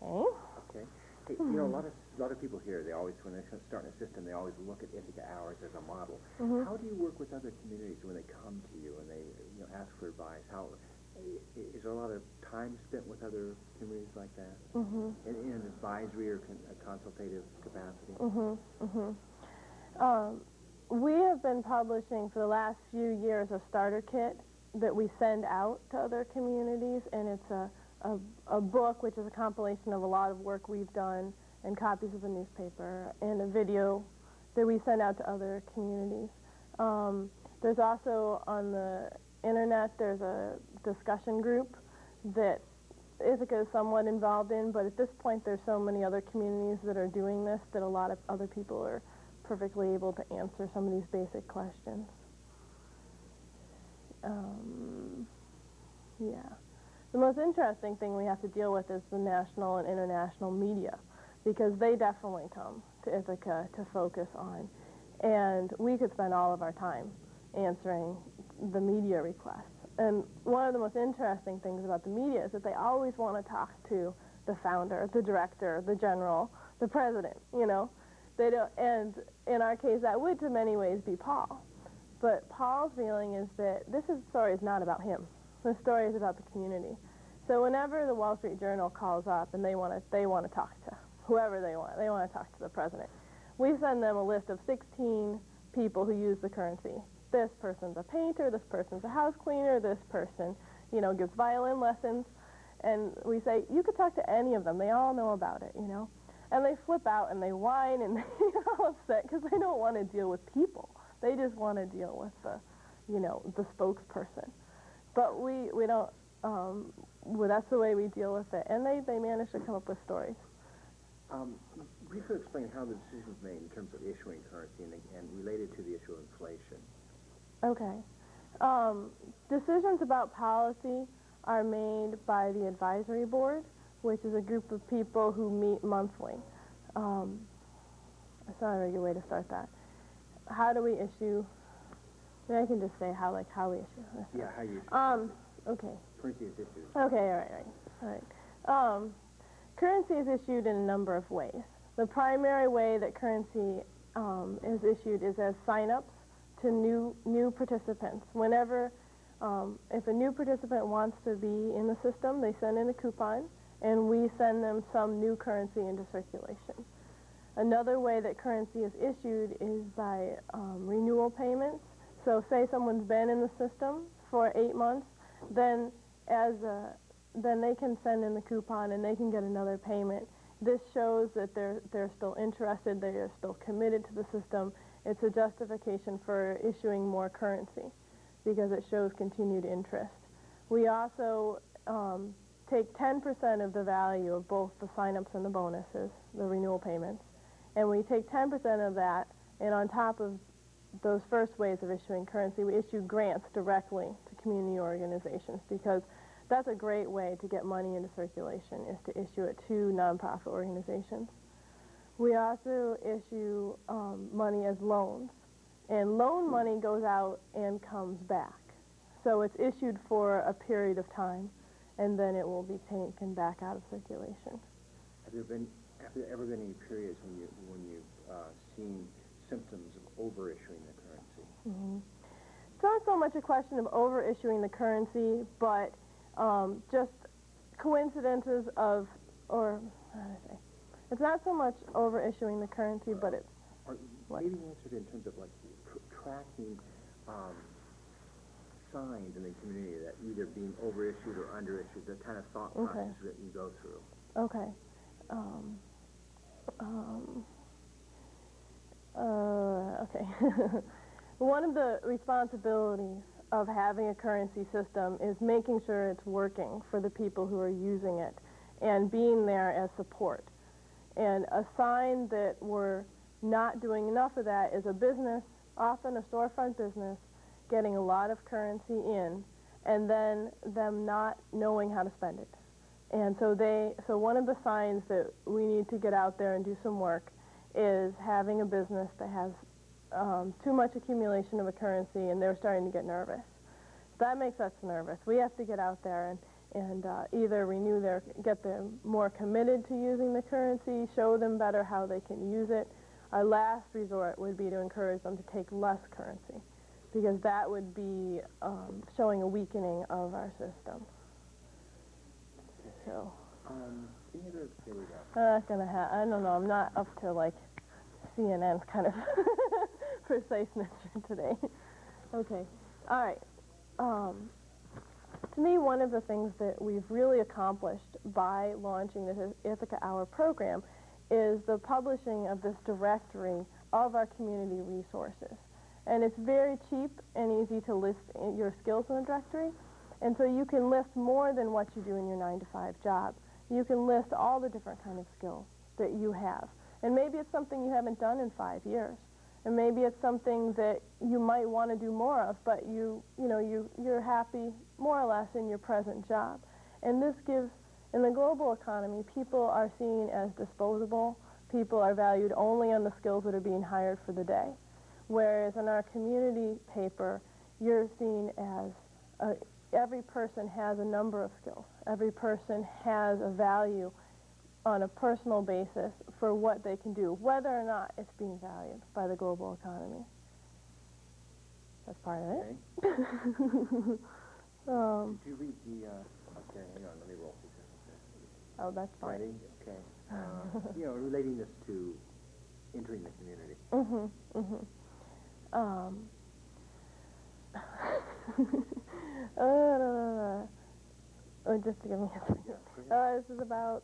Speaker 2: Okay.
Speaker 10: Okay. Hey, you know, a lot of people here, they always, when they start in a system, they always look at Ithaca hours as a model.
Speaker 2: Mm-hmm.
Speaker 10: How do you work with other communities when they come to you and they, ask for advice? How is there a lot of time spent with other communities like that, in an advisory or a consultative capacity?
Speaker 2: We have been publishing for the last few years a starter kit that we send out to other communities, and it's a book which is a compilation of a lot of work we've done and copies of the newspaper and a video that we send out to other communities. There's also on the internet, there's a discussion group that Ithaca is somewhat involved in, but at this point there's so many other communities that are doing this that a lot of other people are perfectly able to answer some of these basic questions. Yeah. The most interesting thing we have to deal with is the national and international media, because they definitely come to Ithaca to focus on, and we could spend all of our time answering the media requests. And one of the most interesting things about the media is that they always want to talk to the founder, the director, the general, the president, you know. They don't, and in our case, that would in many ways be Paul. But Paul's feeling is that story is not about him. The story is about the community. So whenever the Wall Street Journal calls up and they want to talk to whoever they want to talk to the president, we send them a list of 16 people who use the currency. This person's a painter, this person's a house cleaner, this person, you know, gives violin lessons. And we say, you could talk to any of them. They all know about it, you know. And they flip out and they whine and they get all upset because they don't want to deal with people. They just want to deal with the, you know, the spokesperson. But we don't, well, that's the way we deal with it. And they manage to come up with stories.
Speaker 10: Briefly explain how the decision was made in terms of issuing currency and related to the issue of inflation.
Speaker 2: Okay. Decisions about policy are made by the advisory board, which is a group of people who meet monthly. That's not a very good way to start that. How do we issue? Maybe I can just say how we issue.
Speaker 10: Yeah, how you
Speaker 2: okay.
Speaker 10: currency is issued.
Speaker 2: Okay, all right. Currency is issued in a number of ways. The primary way that currency is issued is as sign-ups to new participants. Whenever, if a new participant wants to be in the system, they send in a coupon, and we send them some new currency into circulation. Another way that currency is issued is by renewal payments. So say someone's been in the system for 8 months, then they can send in the coupon and they can get another payment. This shows that they're still interested, they are still committed to the system. It's a justification for issuing more currency because it shows continued interest. We also take 10% of the value of both the sign-ups and the bonuses, the renewal payments, and we take 10% of that, and on top of those first ways of issuing currency, we issue grants directly to community organizations because that's a great way to get money into circulation, is to issue it to nonprofit organizations. We also issue money as loans, and loan money goes out and comes back. So it's issued for a period of time, and then it will be taken back out of circulation.
Speaker 10: Have there ever been any periods when you've seen symptoms of over-issuing the currency?
Speaker 2: Mm-hmm. It's not so much a question of over-issuing the currency, but just coincidences of, or how do I say? It's not so much over-issuing the currency, but it's...
Speaker 10: Maybe answered in terms of like tracking signs in the community that either being over-issued or under-issued, the kind of thought process that you go through.
Speaker 2: Okay. Okay. One of the responsibilities of having a currency system is making sure it's working for the people who are using it and being there as support. And a sign that we're not doing enough of that is a business, often a storefront business, getting a lot of currency in and then them not knowing how to spend it. And so one of the signs that we need to get out there and do some work is having a business that has too much accumulation of a currency and they're starting to get nervous. That makes us nervous. We have to get out there and either get them more committed to using the currency, show them better how they can use it. Our last resort would be to encourage them to take less currency, because that would be showing a weakening of our system. So,
Speaker 10: Any other, here we go.
Speaker 2: not gonna I don't know, I'm not up to like CNN's kind of preciseness today. Okay, all right. To me, one of the things that we've really accomplished by launching this Ithaca Hour program is the publishing of this directory of our community resources. And it's very cheap and easy to list your skills in the directory. And so you can list more than what you do in your 9-to-5 job. You can list all the different kind of skills that you have. And maybe it's something you haven't done in 5 years. And maybe it's something that you might want to do more of, but you're happy more or less in your present job. And this gives, in the global economy, people are seen as disposable. People are valued only on the skills that are being hired for the day. Whereas in our community paper, you're seen as every person has a number of skills. Every person has a value on a personal basis for what they can do, whether or not it's being valued by the global economy. That's part of it.
Speaker 10: Okay. Did you read the, okay, hang on, let me roll through.
Speaker 2: Oh, that's fine.
Speaker 10: Ready? Okay. You know, relating this to entering the community.
Speaker 2: Just to give me a second. This is about,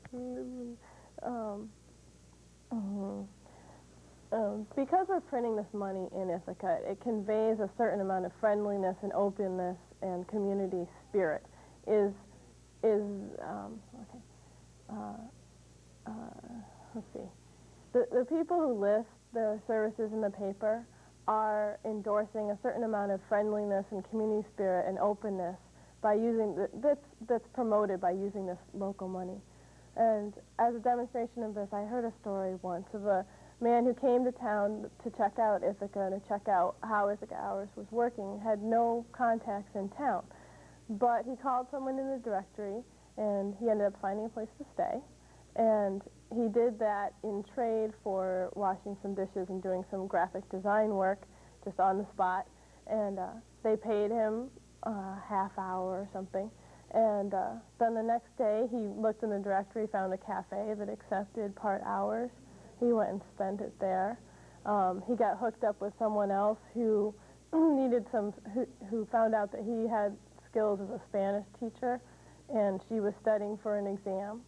Speaker 2: because we're printing this money in Ithaca, it conveys a certain amount of friendliness and openness and community spirit. Let's see. The people who list their services in the paper are endorsing a certain amount of friendliness and community spirit and openness by using that's promoted by using this local money. And as a demonstration of this, I heard a story once of a man who came to town to check out Ithaca and to check out how Ithaca Hours was working, had no contacts in town. But he called someone in the directory, and he ended up finding a place to stay. And he did that in trade for washing some dishes and doing some graphic design work just on the spot. And they paid him a half hour or something. And then the next day, he looked in the directory, found a cafe that accepted part hours. He went and spent it there. He got hooked up with someone else who needed who found out that he had skills as a Spanish teacher, and she was studying for an exam.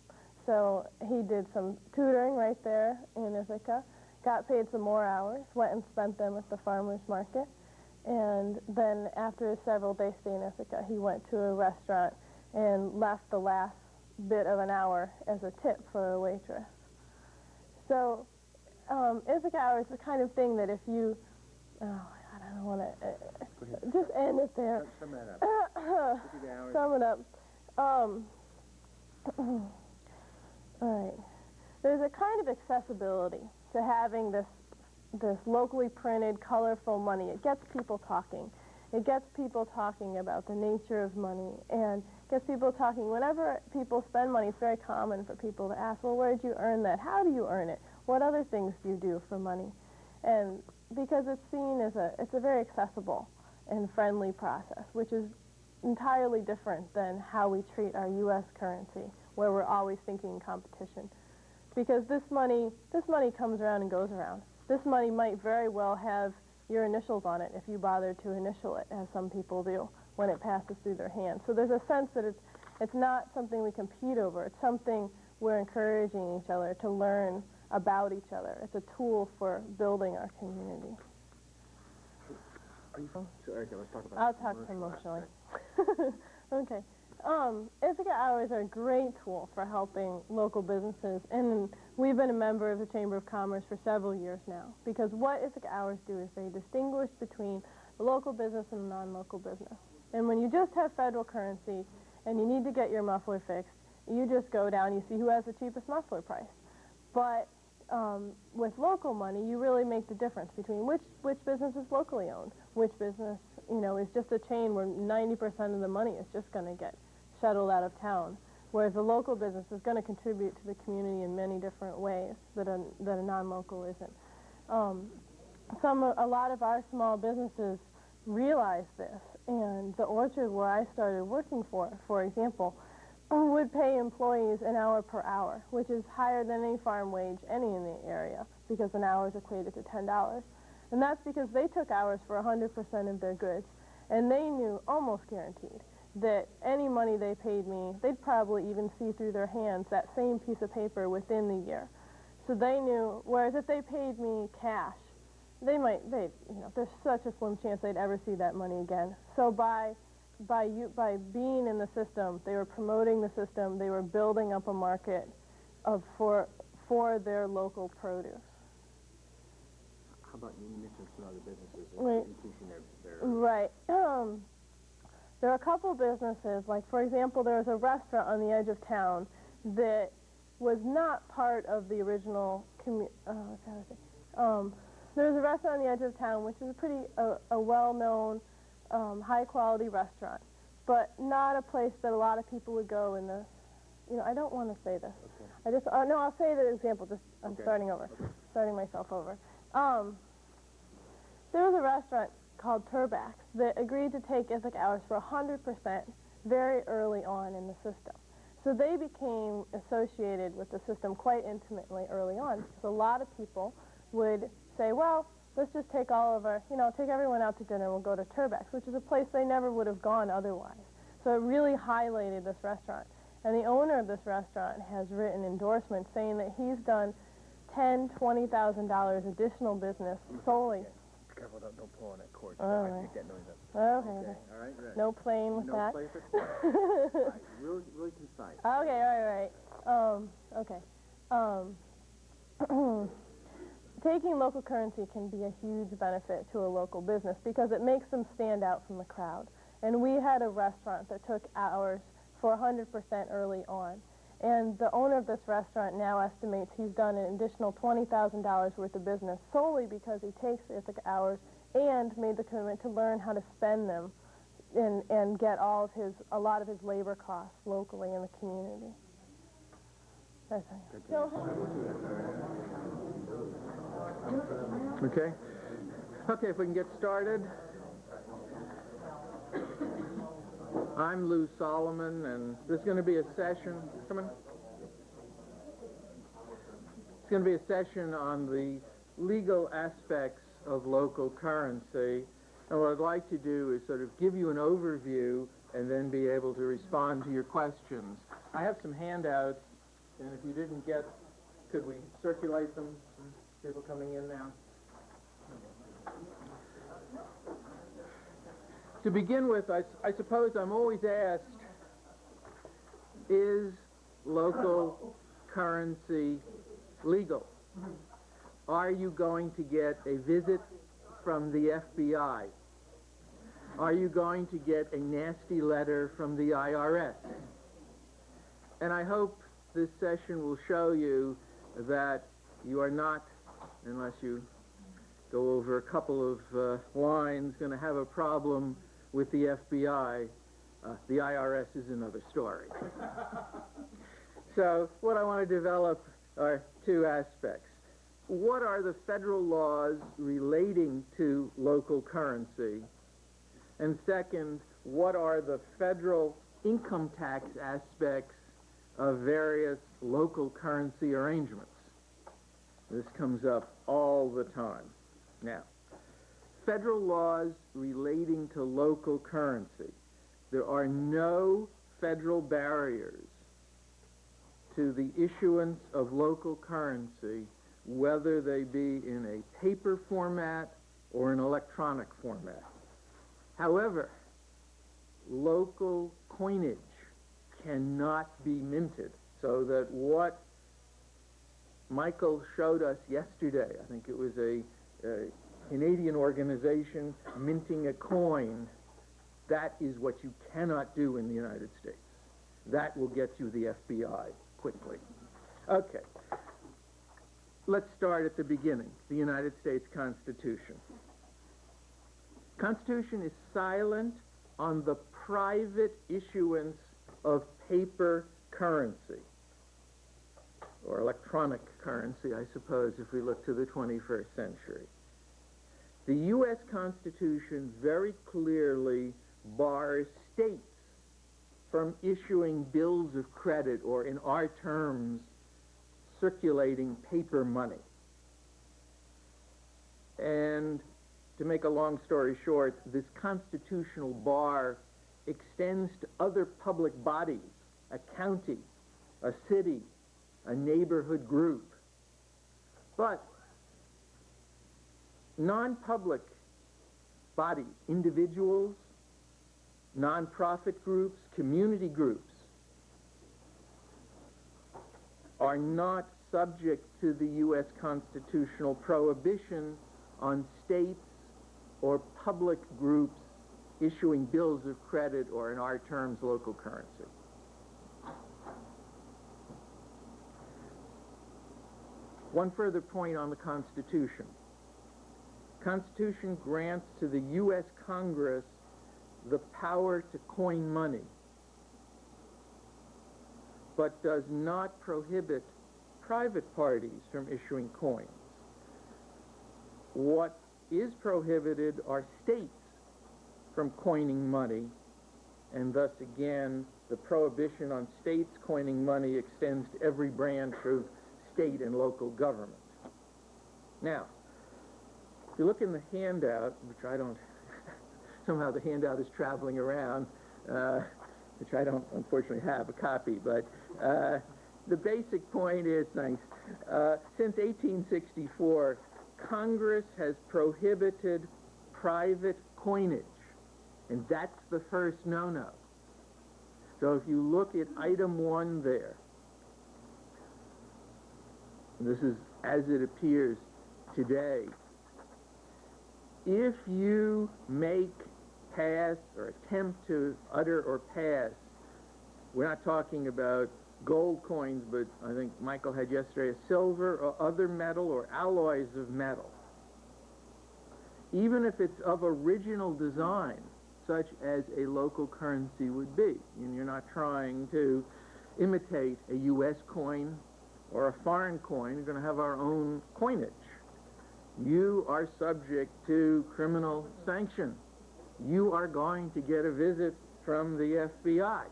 Speaker 2: So he did some tutoring right there in Ithaca, got paid some more hours, went and spent them at the farmer's market, and then after a several-day stay in Ithaca, he went to a restaurant and left the last bit of an hour as a tip for a waitress. So Ithaca Hours is the kind of thing that if you, I don't want to, just end it there.
Speaker 10: Sum that up.
Speaker 2: Sum it up. All right. There's a kind of accessibility to having this locally printed, colorful money. It gets people talking. It gets people talking about the nature of money and gets people talking. Whenever people spend money, it's very common for people to ask, well, where did you earn that? How do you earn it? What other things do you do for money? And because it's seen as it's a very accessible and friendly process, which is entirely different than how we treat our U.S. currency, where we're always thinking competition. Because this money comes around and goes around. This money might very well have your initials on it if you bother to initial it, as some people do when it passes through their hands. So there's a sense that it's not something we compete over. It's something we're encouraging each other to learn about each other. It's a tool for building our community.
Speaker 10: Are you from? Okay, let's talk about
Speaker 2: I'll talk commercially. Okay. Ithaca Hours are a great tool for helping local businesses, and we've been a member of the Chamber of Commerce for several years now, because what Ithaca Hours do is they distinguish between a local business and a non-local business. And when you just have federal currency and you need to get your muffler fixed, you just go down, you see who has the cheapest muffler price. But with local money, you really make the difference between which business is locally owned, which business, is just a chain where 90% of the money is just going to get shuttled out of town, whereas a local business is going to contribute to the community in many different ways that a non-local isn't. A lot of our small businesses realize this, and the orchard where I started working for example, would pay employees an hour per hour, which is higher than any farm wage any in the area, because an hour is equated to $10. And that's because they took hours for 100% of their goods, and they knew, almost guaranteed, that any money they paid me, they'd probably even see through their hands that same piece of paper within the year. So they knew, whereas if they paid me cash, there's such a slim chance they'd ever see that money again. So by being in the system, they were promoting the system, they were building up a market for their local produce.
Speaker 10: How about you mentioned some other businesses increasing their...
Speaker 2: Right. There are a couple businesses, like for example, there was a restaurant on the edge of town that was not part of the original there was a restaurant on the edge of town which is a well-known, high-quality restaurant, but not a place that a lot of people would go in the, I don't want to say this. I just, no, I'll say the example, I'm starting over, starting myself over. There was a restaurant called Turbax that agreed to take Ithaca hours for 100% very early on in the system. So they became associated with the system quite intimately early on, because a lot of people would say, well, let's just take all of our, take everyone out to dinner and we'll go to Turbax, which is a place they never would have gone otherwise. So it really highlighted this restaurant. And the owner of this restaurant has written endorsements saying that he's done $10,000, $20,000 additional business solely.
Speaker 10: Be careful, don't pull on that cord.
Speaker 2: All
Speaker 10: I
Speaker 2: right.
Speaker 10: make that noise up.
Speaker 2: Okay.
Speaker 10: All right, ready.
Speaker 2: No playing with that.
Speaker 10: No play for All right, really concise.
Speaker 2: Okay, okay. Taking local currency can be a huge benefit to a local business because it makes them stand out from the crowd. And we had a restaurant that took hours for 100% early on. And the owner of this restaurant now estimates he's done an additional $20,000 worth of business solely because he takes Ithaca hours and made the commitment to learn how to spend them and get a lot of his labor costs locally in the community. That's it.
Speaker 4: Okay. Okay, if we can get started. I'm Lou Solomon, and this is going to be a session. Come on. It's going to be a session on the legal aspects of local currency. And what I'd like to do is sort of give you an overview and then be able to respond to your questions. I have some handouts, and if you didn't get, could we circulate them? People coming in now. To begin with, I suppose I'm always asked, is local currency legal? Are you going to get a visit from the FBI? Are you going to get a nasty letter from the IRS? And I hope this session will show you that you are not, unless you go over a couple of lines, going to have a problem with the FBI. The IRS is another story. So what I want to develop are two aspects. What are the federal laws relating to local currency? And second, what are the federal income tax aspects of various local currency arrangements? This comes up all the time. Now, federal laws relating to local currency. There are no federal barriers to the issuance of local currency, whether they be in a paper format or an electronic format. However, local coinage cannot be minted, so that what Michael showed us yesterday, I think it was a Canadian organization minting a coin, that is what you cannot do in the United States. That will get you the FBI quickly. Okay. Let's start at the beginning, the United States Constitution. Constitution is silent on the private issuance of paper currency, or electronic currency, I suppose, if we look to the 21st century. The U.S. Constitution very clearly bars states from issuing bills of credit, or in our terms, circulating paper money. And to make a long story short, this constitutional bar extends to other public bodies, a county, a city, a neighborhood group. But non-public bodies, individuals, non-profit groups, community groups, are not subject to the U.S. constitutional prohibition on states or public groups issuing bills of credit, or in our terms, local currency. One further point on the Constitution. Constitution grants to the U.S. Congress the power to coin money, but does not prohibit private parties from issuing coins. What is prohibited are states from coining money, and thus again, the prohibition on states coining money extends to every branch of state and local government. Now, if you look in the handout, which I don't, somehow the handout is traveling around, which I don't unfortunately have a copy, but the basic point is, thanks, since 1864, Congress has prohibited private coinage, and that's the first no-no. So if you look at item 1 there, this is as it appears today, if you make, pass, or attempt to utter or pass, we're not talking about gold coins, but I think Michael had yesterday a silver or other metal or alloys of metal. Even if it's of original design, such as a local currency would be, and you're not trying to imitate a U.S. coin or a foreign coin, you're going to have our own coinage. You are subject to criminal sanction. You are going to get a visit from the FBI.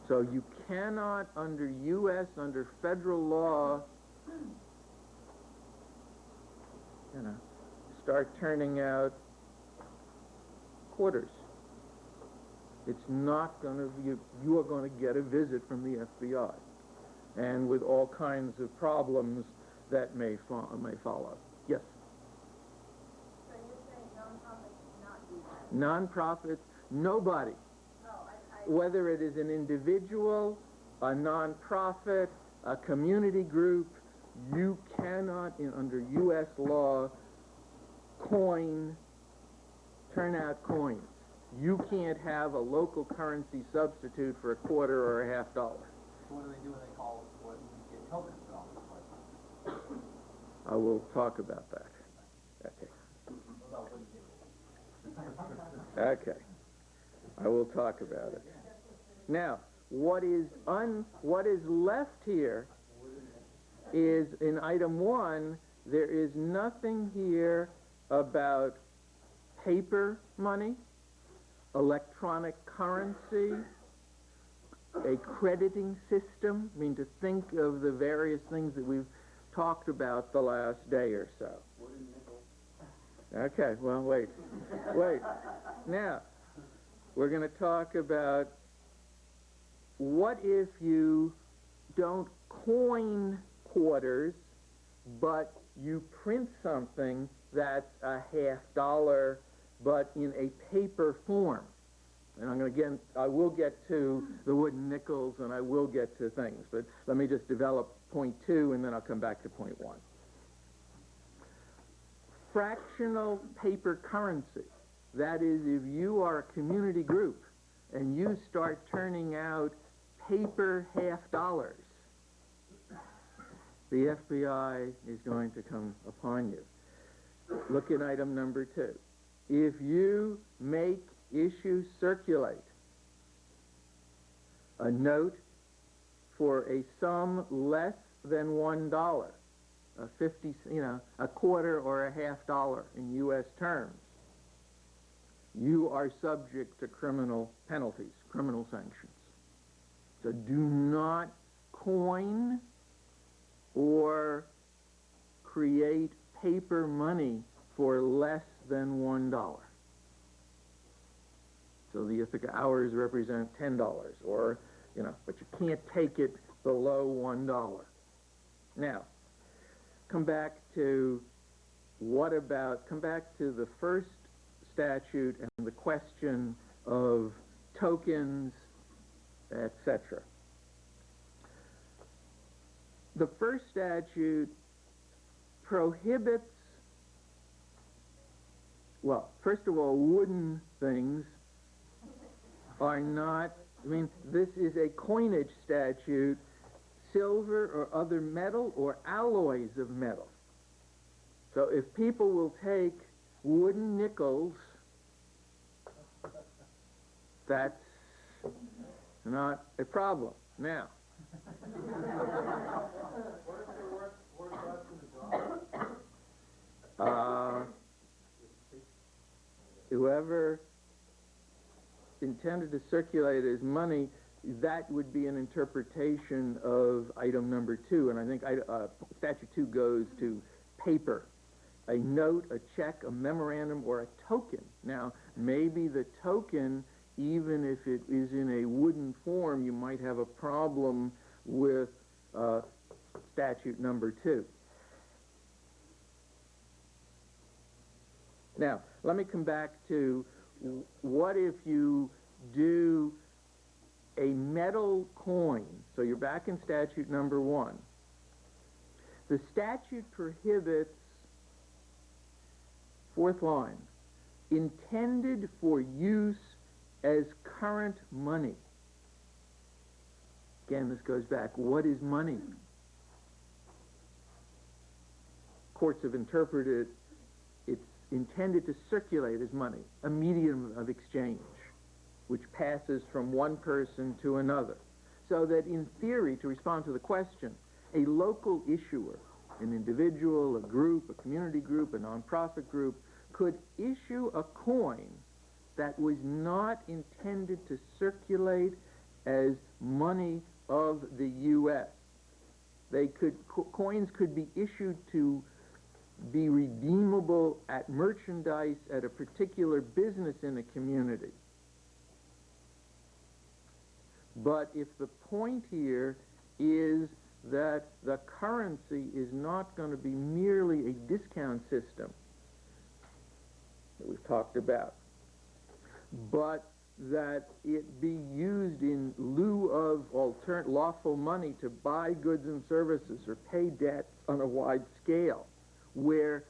Speaker 4: So you cannot, under under federal law, start turning out quarters. It's not going to, you are going to get a visit from the FBI, and with all kinds of problems that may follow. Yes?
Speaker 6: So you're saying nonprofits cannot do that?
Speaker 4: Nonprofits, nobody. Whether it is an individual, a nonprofit, a community group, you cannot, under U.S. law, turn out coins. You can't have a local currency substitute for a quarter or a $50.
Speaker 11: So what do they do when they call what you get tokens and all this place?
Speaker 4: I will talk about that. Okay. Okay. I will talk about it. Now, what is left here is, in item 1, there is nothing here about paper money, electronic currency, a crediting system. I mean, to think of the various things that we've talked about the last day or so. Okay, well, wait. Now, we're going to talk about what if you don't coin quarters, but you print something that's a $50, but in a paper form. And I will get to the wooden nickels, and I will get to things, but let me just develop point 2, and then I'll come back to point 1. Fractional paper currency. That is, if you are a community group and you start turning out paper $50, the FBI is going to come upon you. Look at item number 2. If you circulate a note for a sum less than $1, a quarter or a $50 in U.S. terms, you are subject to criminal penalties, criminal sanctions. So do not coin or create paper money for less than $1. So the Ithaca hours represent $10, or, but you can't take it below $1. Now, come back to the first statute and the question of tokens, etc. The first statute prohibits, well, first of all, wooden things are not, this is a coinage statute, silver or other metal or alloys of metal
Speaker 12: So if people will take wooden nickels, that's not a problem. Now, whoever intended to circulate as money, that would be an interpretation of item number 2, and I think statute 2 goes to paper. A note, a check, a memorandum, or a token. Now, maybe the token, even if it is in a wooden form, you might have a problem with statute number 2. Now, let me come back to what if you do a metal coin? So you're back in statute number 1. The statute prohibits, 4th line, intended for use as current money. Again, this goes back. What is money? Courts have interpreted it's intended to circulate as money, a medium of exchange, which passes from one person to another. So that in theory, to respond to the question, a local issuer, an individual, a group, a community group, a nonprofit group, could issue a coin that was not intended to circulate as money of the U.S. Coins could be issued to be redeemable at merchandise at a particular business in a community. But if the point here is that the currency is not going to be merely a discount system that we've talked about, but that it be used in lieu of lawful money to buy goods and services or pay debts on a wide scale, where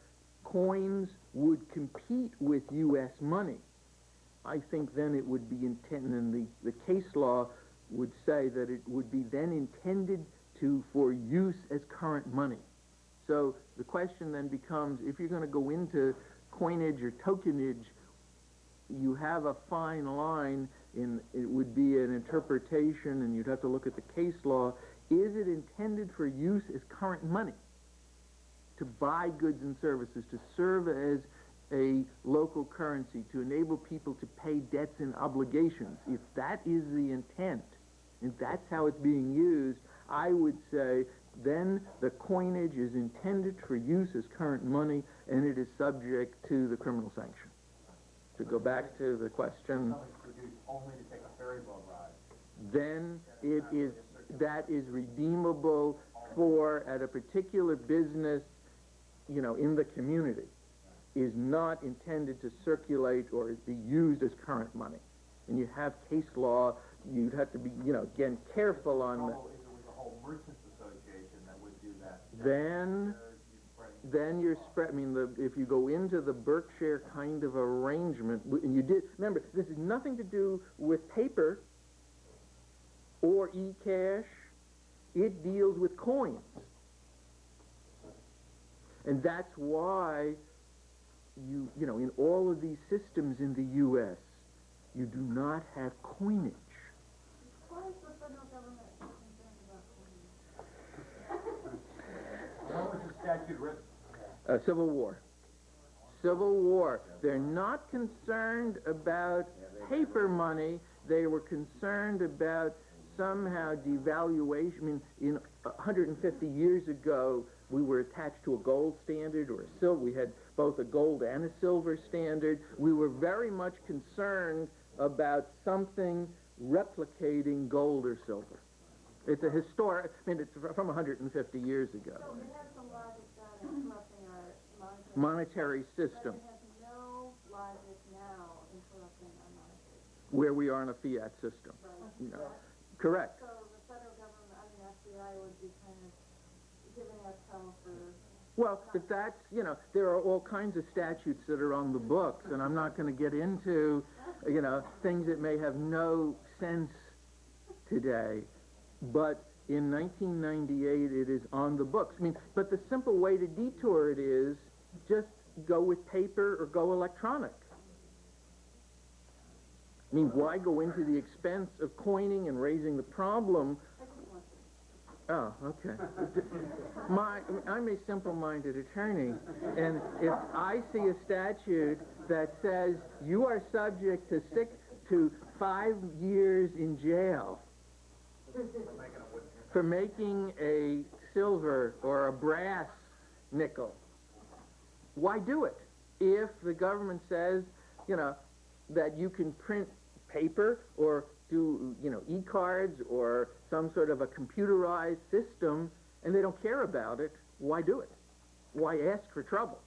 Speaker 12: coins would compete with U.S. money, I think then it would be intended, and the case law would say that it would be then intended for use as current money. So the question then becomes, if you're going to go into coinage or tokenage, you have a fine line, it would be an interpretation, and you'd have to look at the case law. Is it intended for use as current money, to buy goods and services, to serve as a local currency, to enable people to pay debts and obligations? If that is the intent, if that's how it's being used, I would say then the coinage is intended for use as current money, and it is subject to the criminal sanction. To go back to the question,
Speaker 11: only to take a ferry boat ride.
Speaker 12: then that is redeemable for at a particular business, in the community, is not intended to circulate or be used as current money. And you have case law, you'd have to be, again, careful on that.
Speaker 11: If it was a whole merchants association that would do that.
Speaker 12: Then you're if you go into the Berkshire kind of arrangement, and you did, remember, this is nothing to do with paper or e-cash. It deals with coins. And that's why in all of these systems in the U.S., you do not have coinage.
Speaker 1: Why is the federal government concerned about coinage?
Speaker 11: When was the statute written?
Speaker 12: Civil War. Civil War. They're not concerned about paper money. They were concerned about somehow devaluation. In 150 years ago, we were attached to a gold standard or a silver. We had both a gold and a silver standard. We were very much concerned about something replicating gold or silver. It's a historic, it's from 150 years ago.
Speaker 1: So it has some logic that in corrupting our
Speaker 12: monetary system.
Speaker 1: But it has no logic now in corrupting our monetary system.
Speaker 12: Where we are in a fiat system.
Speaker 1: Right.
Speaker 12: Correct.
Speaker 1: So the federal government, FBI would be kind of giving us hell for...
Speaker 12: Well, but that's, there are all kinds of statutes that are on the books, and I'm not going to get into, things that may have no sense today. But in 1998, it is on the books. But the simple way to detour it is just go with paper or go electronic? I mean, why go into the expense of coining and raising the problem? Oh, okay. I'm a simple-minded attorney, and if I see a statute that says you are subject to 5 years in jail for making a silver or a brass nickel, why do it? If the government says, that you can print paper or do, e-cards or some sort of a computerized system, and they don't care about it, why do it? Why ask for trouble?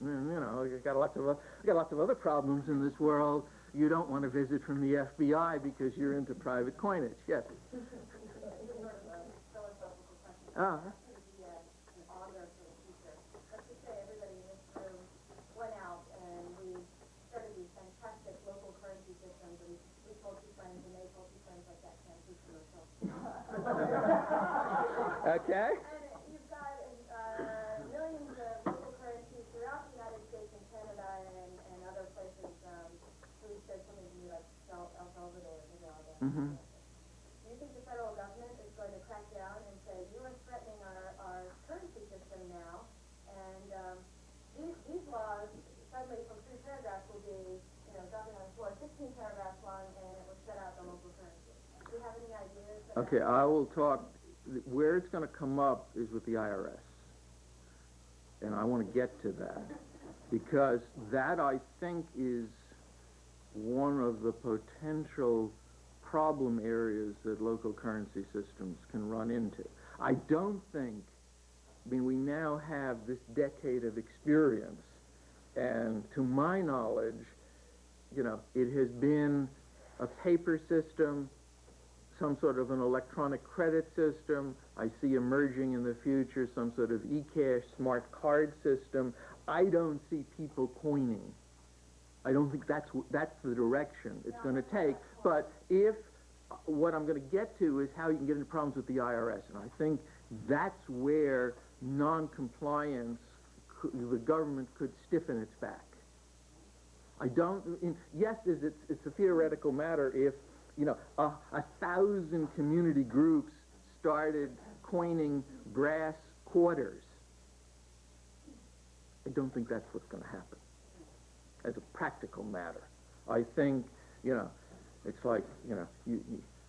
Speaker 12: And, you got lots of other problems in this world. You don't want a visit from the FBI because you're into private coinage. Yes. Okay.
Speaker 2: And you've got millions of local currencies throughout the United States and Canada and other places. Who said something to me like El Salvador or Nicaragua.
Speaker 12: Mm-hmm.
Speaker 2: Do you think the federal government is going to crack down and say, you are threatening our currency system now, and these laws, suddenly from 3 paragraphs will be, dropping on the floor, 16 paragraphs long, and it will shut out the local currency? Do you have any ideas?
Speaker 12: Okay, I will talk. Where it's going to come up is with the IRS. And I want to get to that. Because that, I think, is one of the potential problem areas that local currency systems can run into. I don't think, we now have this decade of experience. And to my knowledge, it has been a paper system, some sort of an electronic credit system. I see emerging in the future some sort of e-cash smart card system. I don't see people coining. I don't think that's the direction it's going to take. But what I'm going to get to is how you can get into problems with the IRS. And I think that's where non-compliance, the government could stiffen its back. Yes, it's a theoretical matter if 1,000 community groups started coining brass quarters. I don't think that's what's going to happen as a practical matter. I think, it's like, I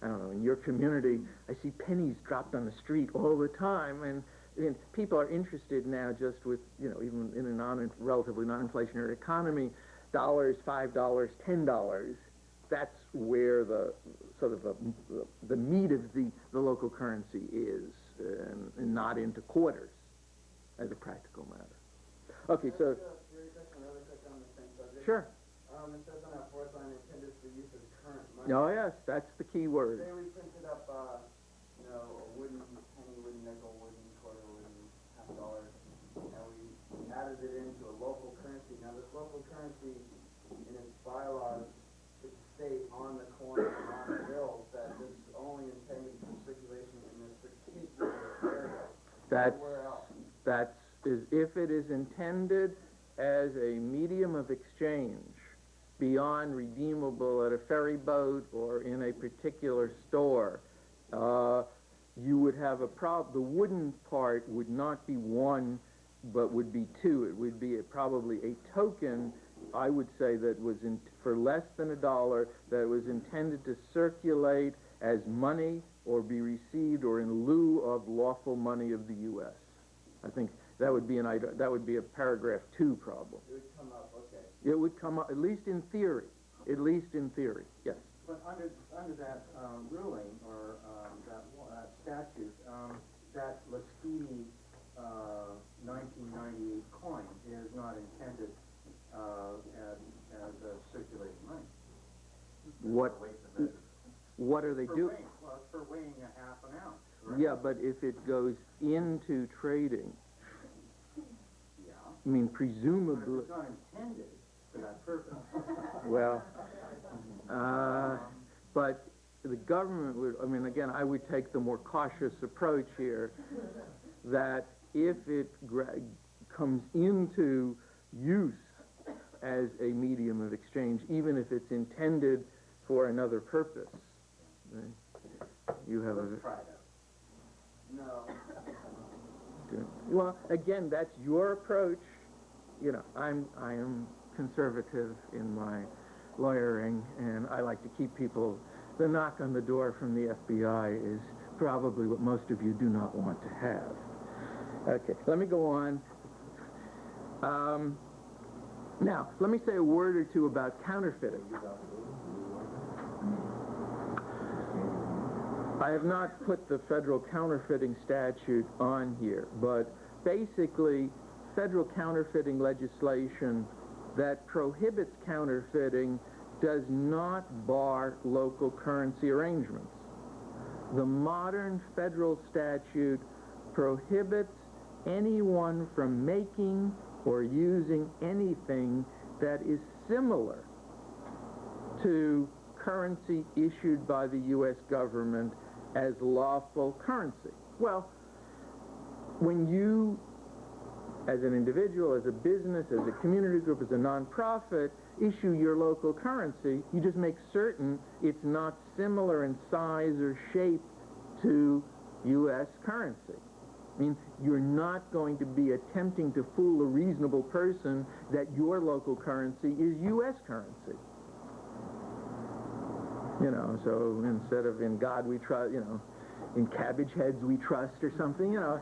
Speaker 12: don't know, in your community, I see pennies dropped on the street all the time, and people are interested now just with, even in a relatively non-inflationary economy, $, $5, $10. That's where the meat of the local currency is, and not into quarters, as a practical matter. Okay, so. Sure.
Speaker 13: It says on that fourth line, intended for use of current money.
Speaker 12: Oh yes, that's the key word.
Speaker 13: Say we printed up, a wooden penny, wooden nickel, wooden quarter, wooden $50, and we added it into a local currency. Now this local currency, in its bylaws, should state on the coin and on the bills that this is only intended for circulation in this particular area. Nowhere else.
Speaker 12: That's if it is intended as a medium of exchange beyond redeemable at a ferry boat or in a particular store, you would have a problem. The wooden part would not be 1, but would be 2. It would be probably a token, I would say, that was for less than $1, that was intended to circulate as money or be received or in lieu of lawful money of the U.S. I think that would be a paragraph 2 problem.
Speaker 13: It would come up, okay.
Speaker 12: It would come up, at least in theory. At least in theory, yes.
Speaker 4: But under that ruling or that statute, that Laskini 1998 coin is not intended as a circulating money. What are they doing? Well, it's for weighing a half an ounce. Right?
Speaker 12: Yeah, but if it goes into trading, presumably.
Speaker 4: It's not intended for that purpose.
Speaker 12: Well, but the government would, again, I would take the more cautious approach here, that if it comes into use as a medium of exchange, even if it's intended for another purpose. Right? You have a...
Speaker 13: No.
Speaker 12: Well, again, that's your approach. You know, I am conservative in my lawyering, and I like to keep people... The knock on the door from the FBI is probably what most of you do not want to have. Okay, let me go on. Now, let me say a word or two about counterfeiting. I have not put the federal counterfeiting statute on here, but basically, federal counterfeiting legislation that prohibits counterfeiting does not bar local currency arrangements. The modern federal statute prohibits anyone from making or using anything that is similar to currency issued by the U.S. government as lawful currency. Well, when you, as an individual, as a business, as a community group, as a nonprofit, issue your local currency, you just make certain it's not similar in size or shape to U.S. currency. I mean, you're not going to be attempting to fool a reasonable person that your local currency is U.S. currency. You know, so instead of in God we trust, you know, in cabbage heads we trust or something, you know,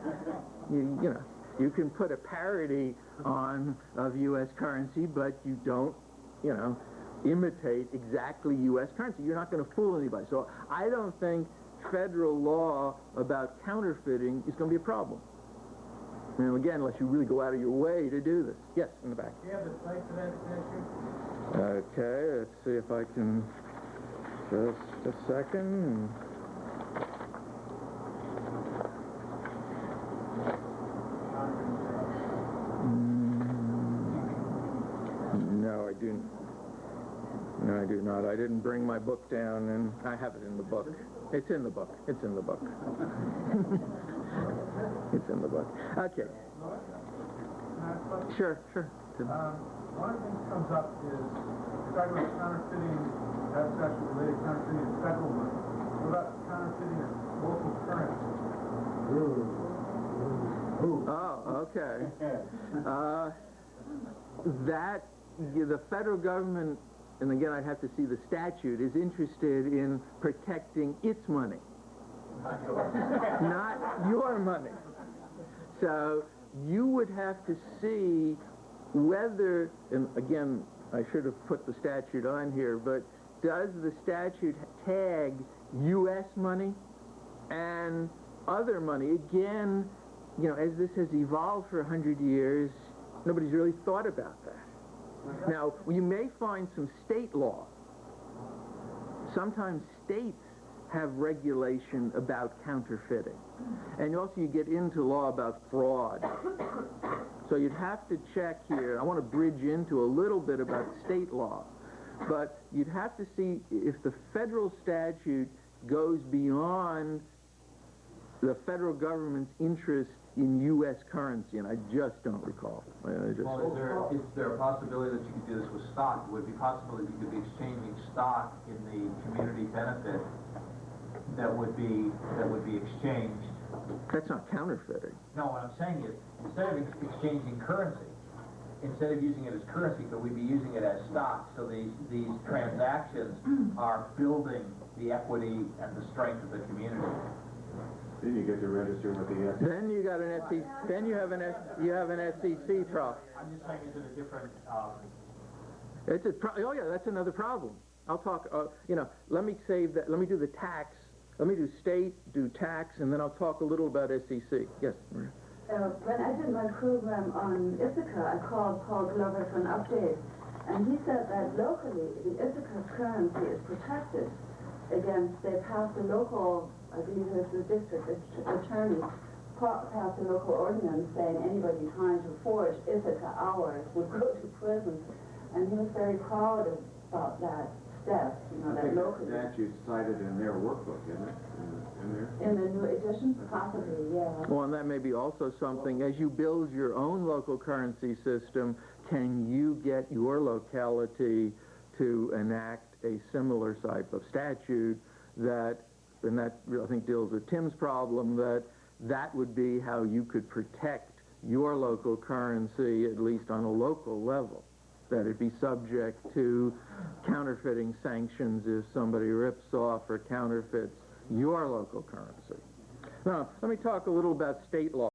Speaker 12: you know, you can put a parody on of U.S. currency, but you don't, you know, imitate exactly U.S. currency. You're not going to fool anybody. So I don't think federal law about counterfeiting is going to be a problem. And again, unless you really go out of your way to do this. Yes, in the back.
Speaker 11: Do you have a site for that issue?
Speaker 12: Okay, let's see if I can... Just a second. No, I do. No, I do not. I didn't bring my book down, and I have it in the book. It's in the book. It's in the book. It's in the book. Okay. Sure, sure.
Speaker 9: One of the things that comes up is you're talking about counterfeiting, that's actually related to counterfeiting of federal money. What about counterfeiting of local currency?
Speaker 12: Oh, okay. The federal government, and again I'd have to see the statute, is interested in protecting its money, not your money. So you would have to see whether, and again, I should have put the statute on here, but does the statute tag U.S. money and other money? Again, you know, as this has evolved for 100 years, nobody's really thought about that. Now, you may find some state law. Sometimes states have regulation about counterfeiting. And also you get into law about fraud. So you'd have to check here. I want to bridge into a little bit about state law. But you'd have to see if the federal statute goes beyond the federal government's interest in U.S. currency, and I just don't recall.
Speaker 11: Well, is there a possibility that you could do this with stock? Would it be possible that you could be exchanging stock in the community benefit that would be exchanged?
Speaker 12: That's not counterfeiting.
Speaker 11: No, what I'm saying is, instead of exchanging currency, instead of using it as currency, could we be using it as stock? So these transactions are building the equity and the strength of the community.
Speaker 9: Then you get to register with the SEC.
Speaker 12: Then you got an SEC. Then you have an SEC problem.
Speaker 11: I'm just saying, is it a different?
Speaker 12: Oh yeah, that's another problem. I'll talk. You know, let me save that. Let me do the tax. Let me do state, do tax, and then I'll talk a little about SEC. Yes, Maria.
Speaker 14: When I did my program on Ithaca, I called Paul Glover for an update, and he said that locally the Ithaca currency is protected against. They passed a local, I believe it was the district attorney, passed a local ordinance saying anybody trying to forge Ithaca hours would go to prison, and he was very proud about that desk, that locally.
Speaker 3: Statute's cited in their workbook, isn't it? In there?
Speaker 14: In the new edition, possibly, yeah.
Speaker 12: Well, and that may be also something, as you build your own local currency system, can you get your locality to enact a similar type of statute that, and that I think deals with Tim's problem, that would be how you could protect your local currency, at least on a local level, that it be subject to counterfeiting sanctions if somebody rips off or counterfeits your local currency. Now, let me talk a little about state law.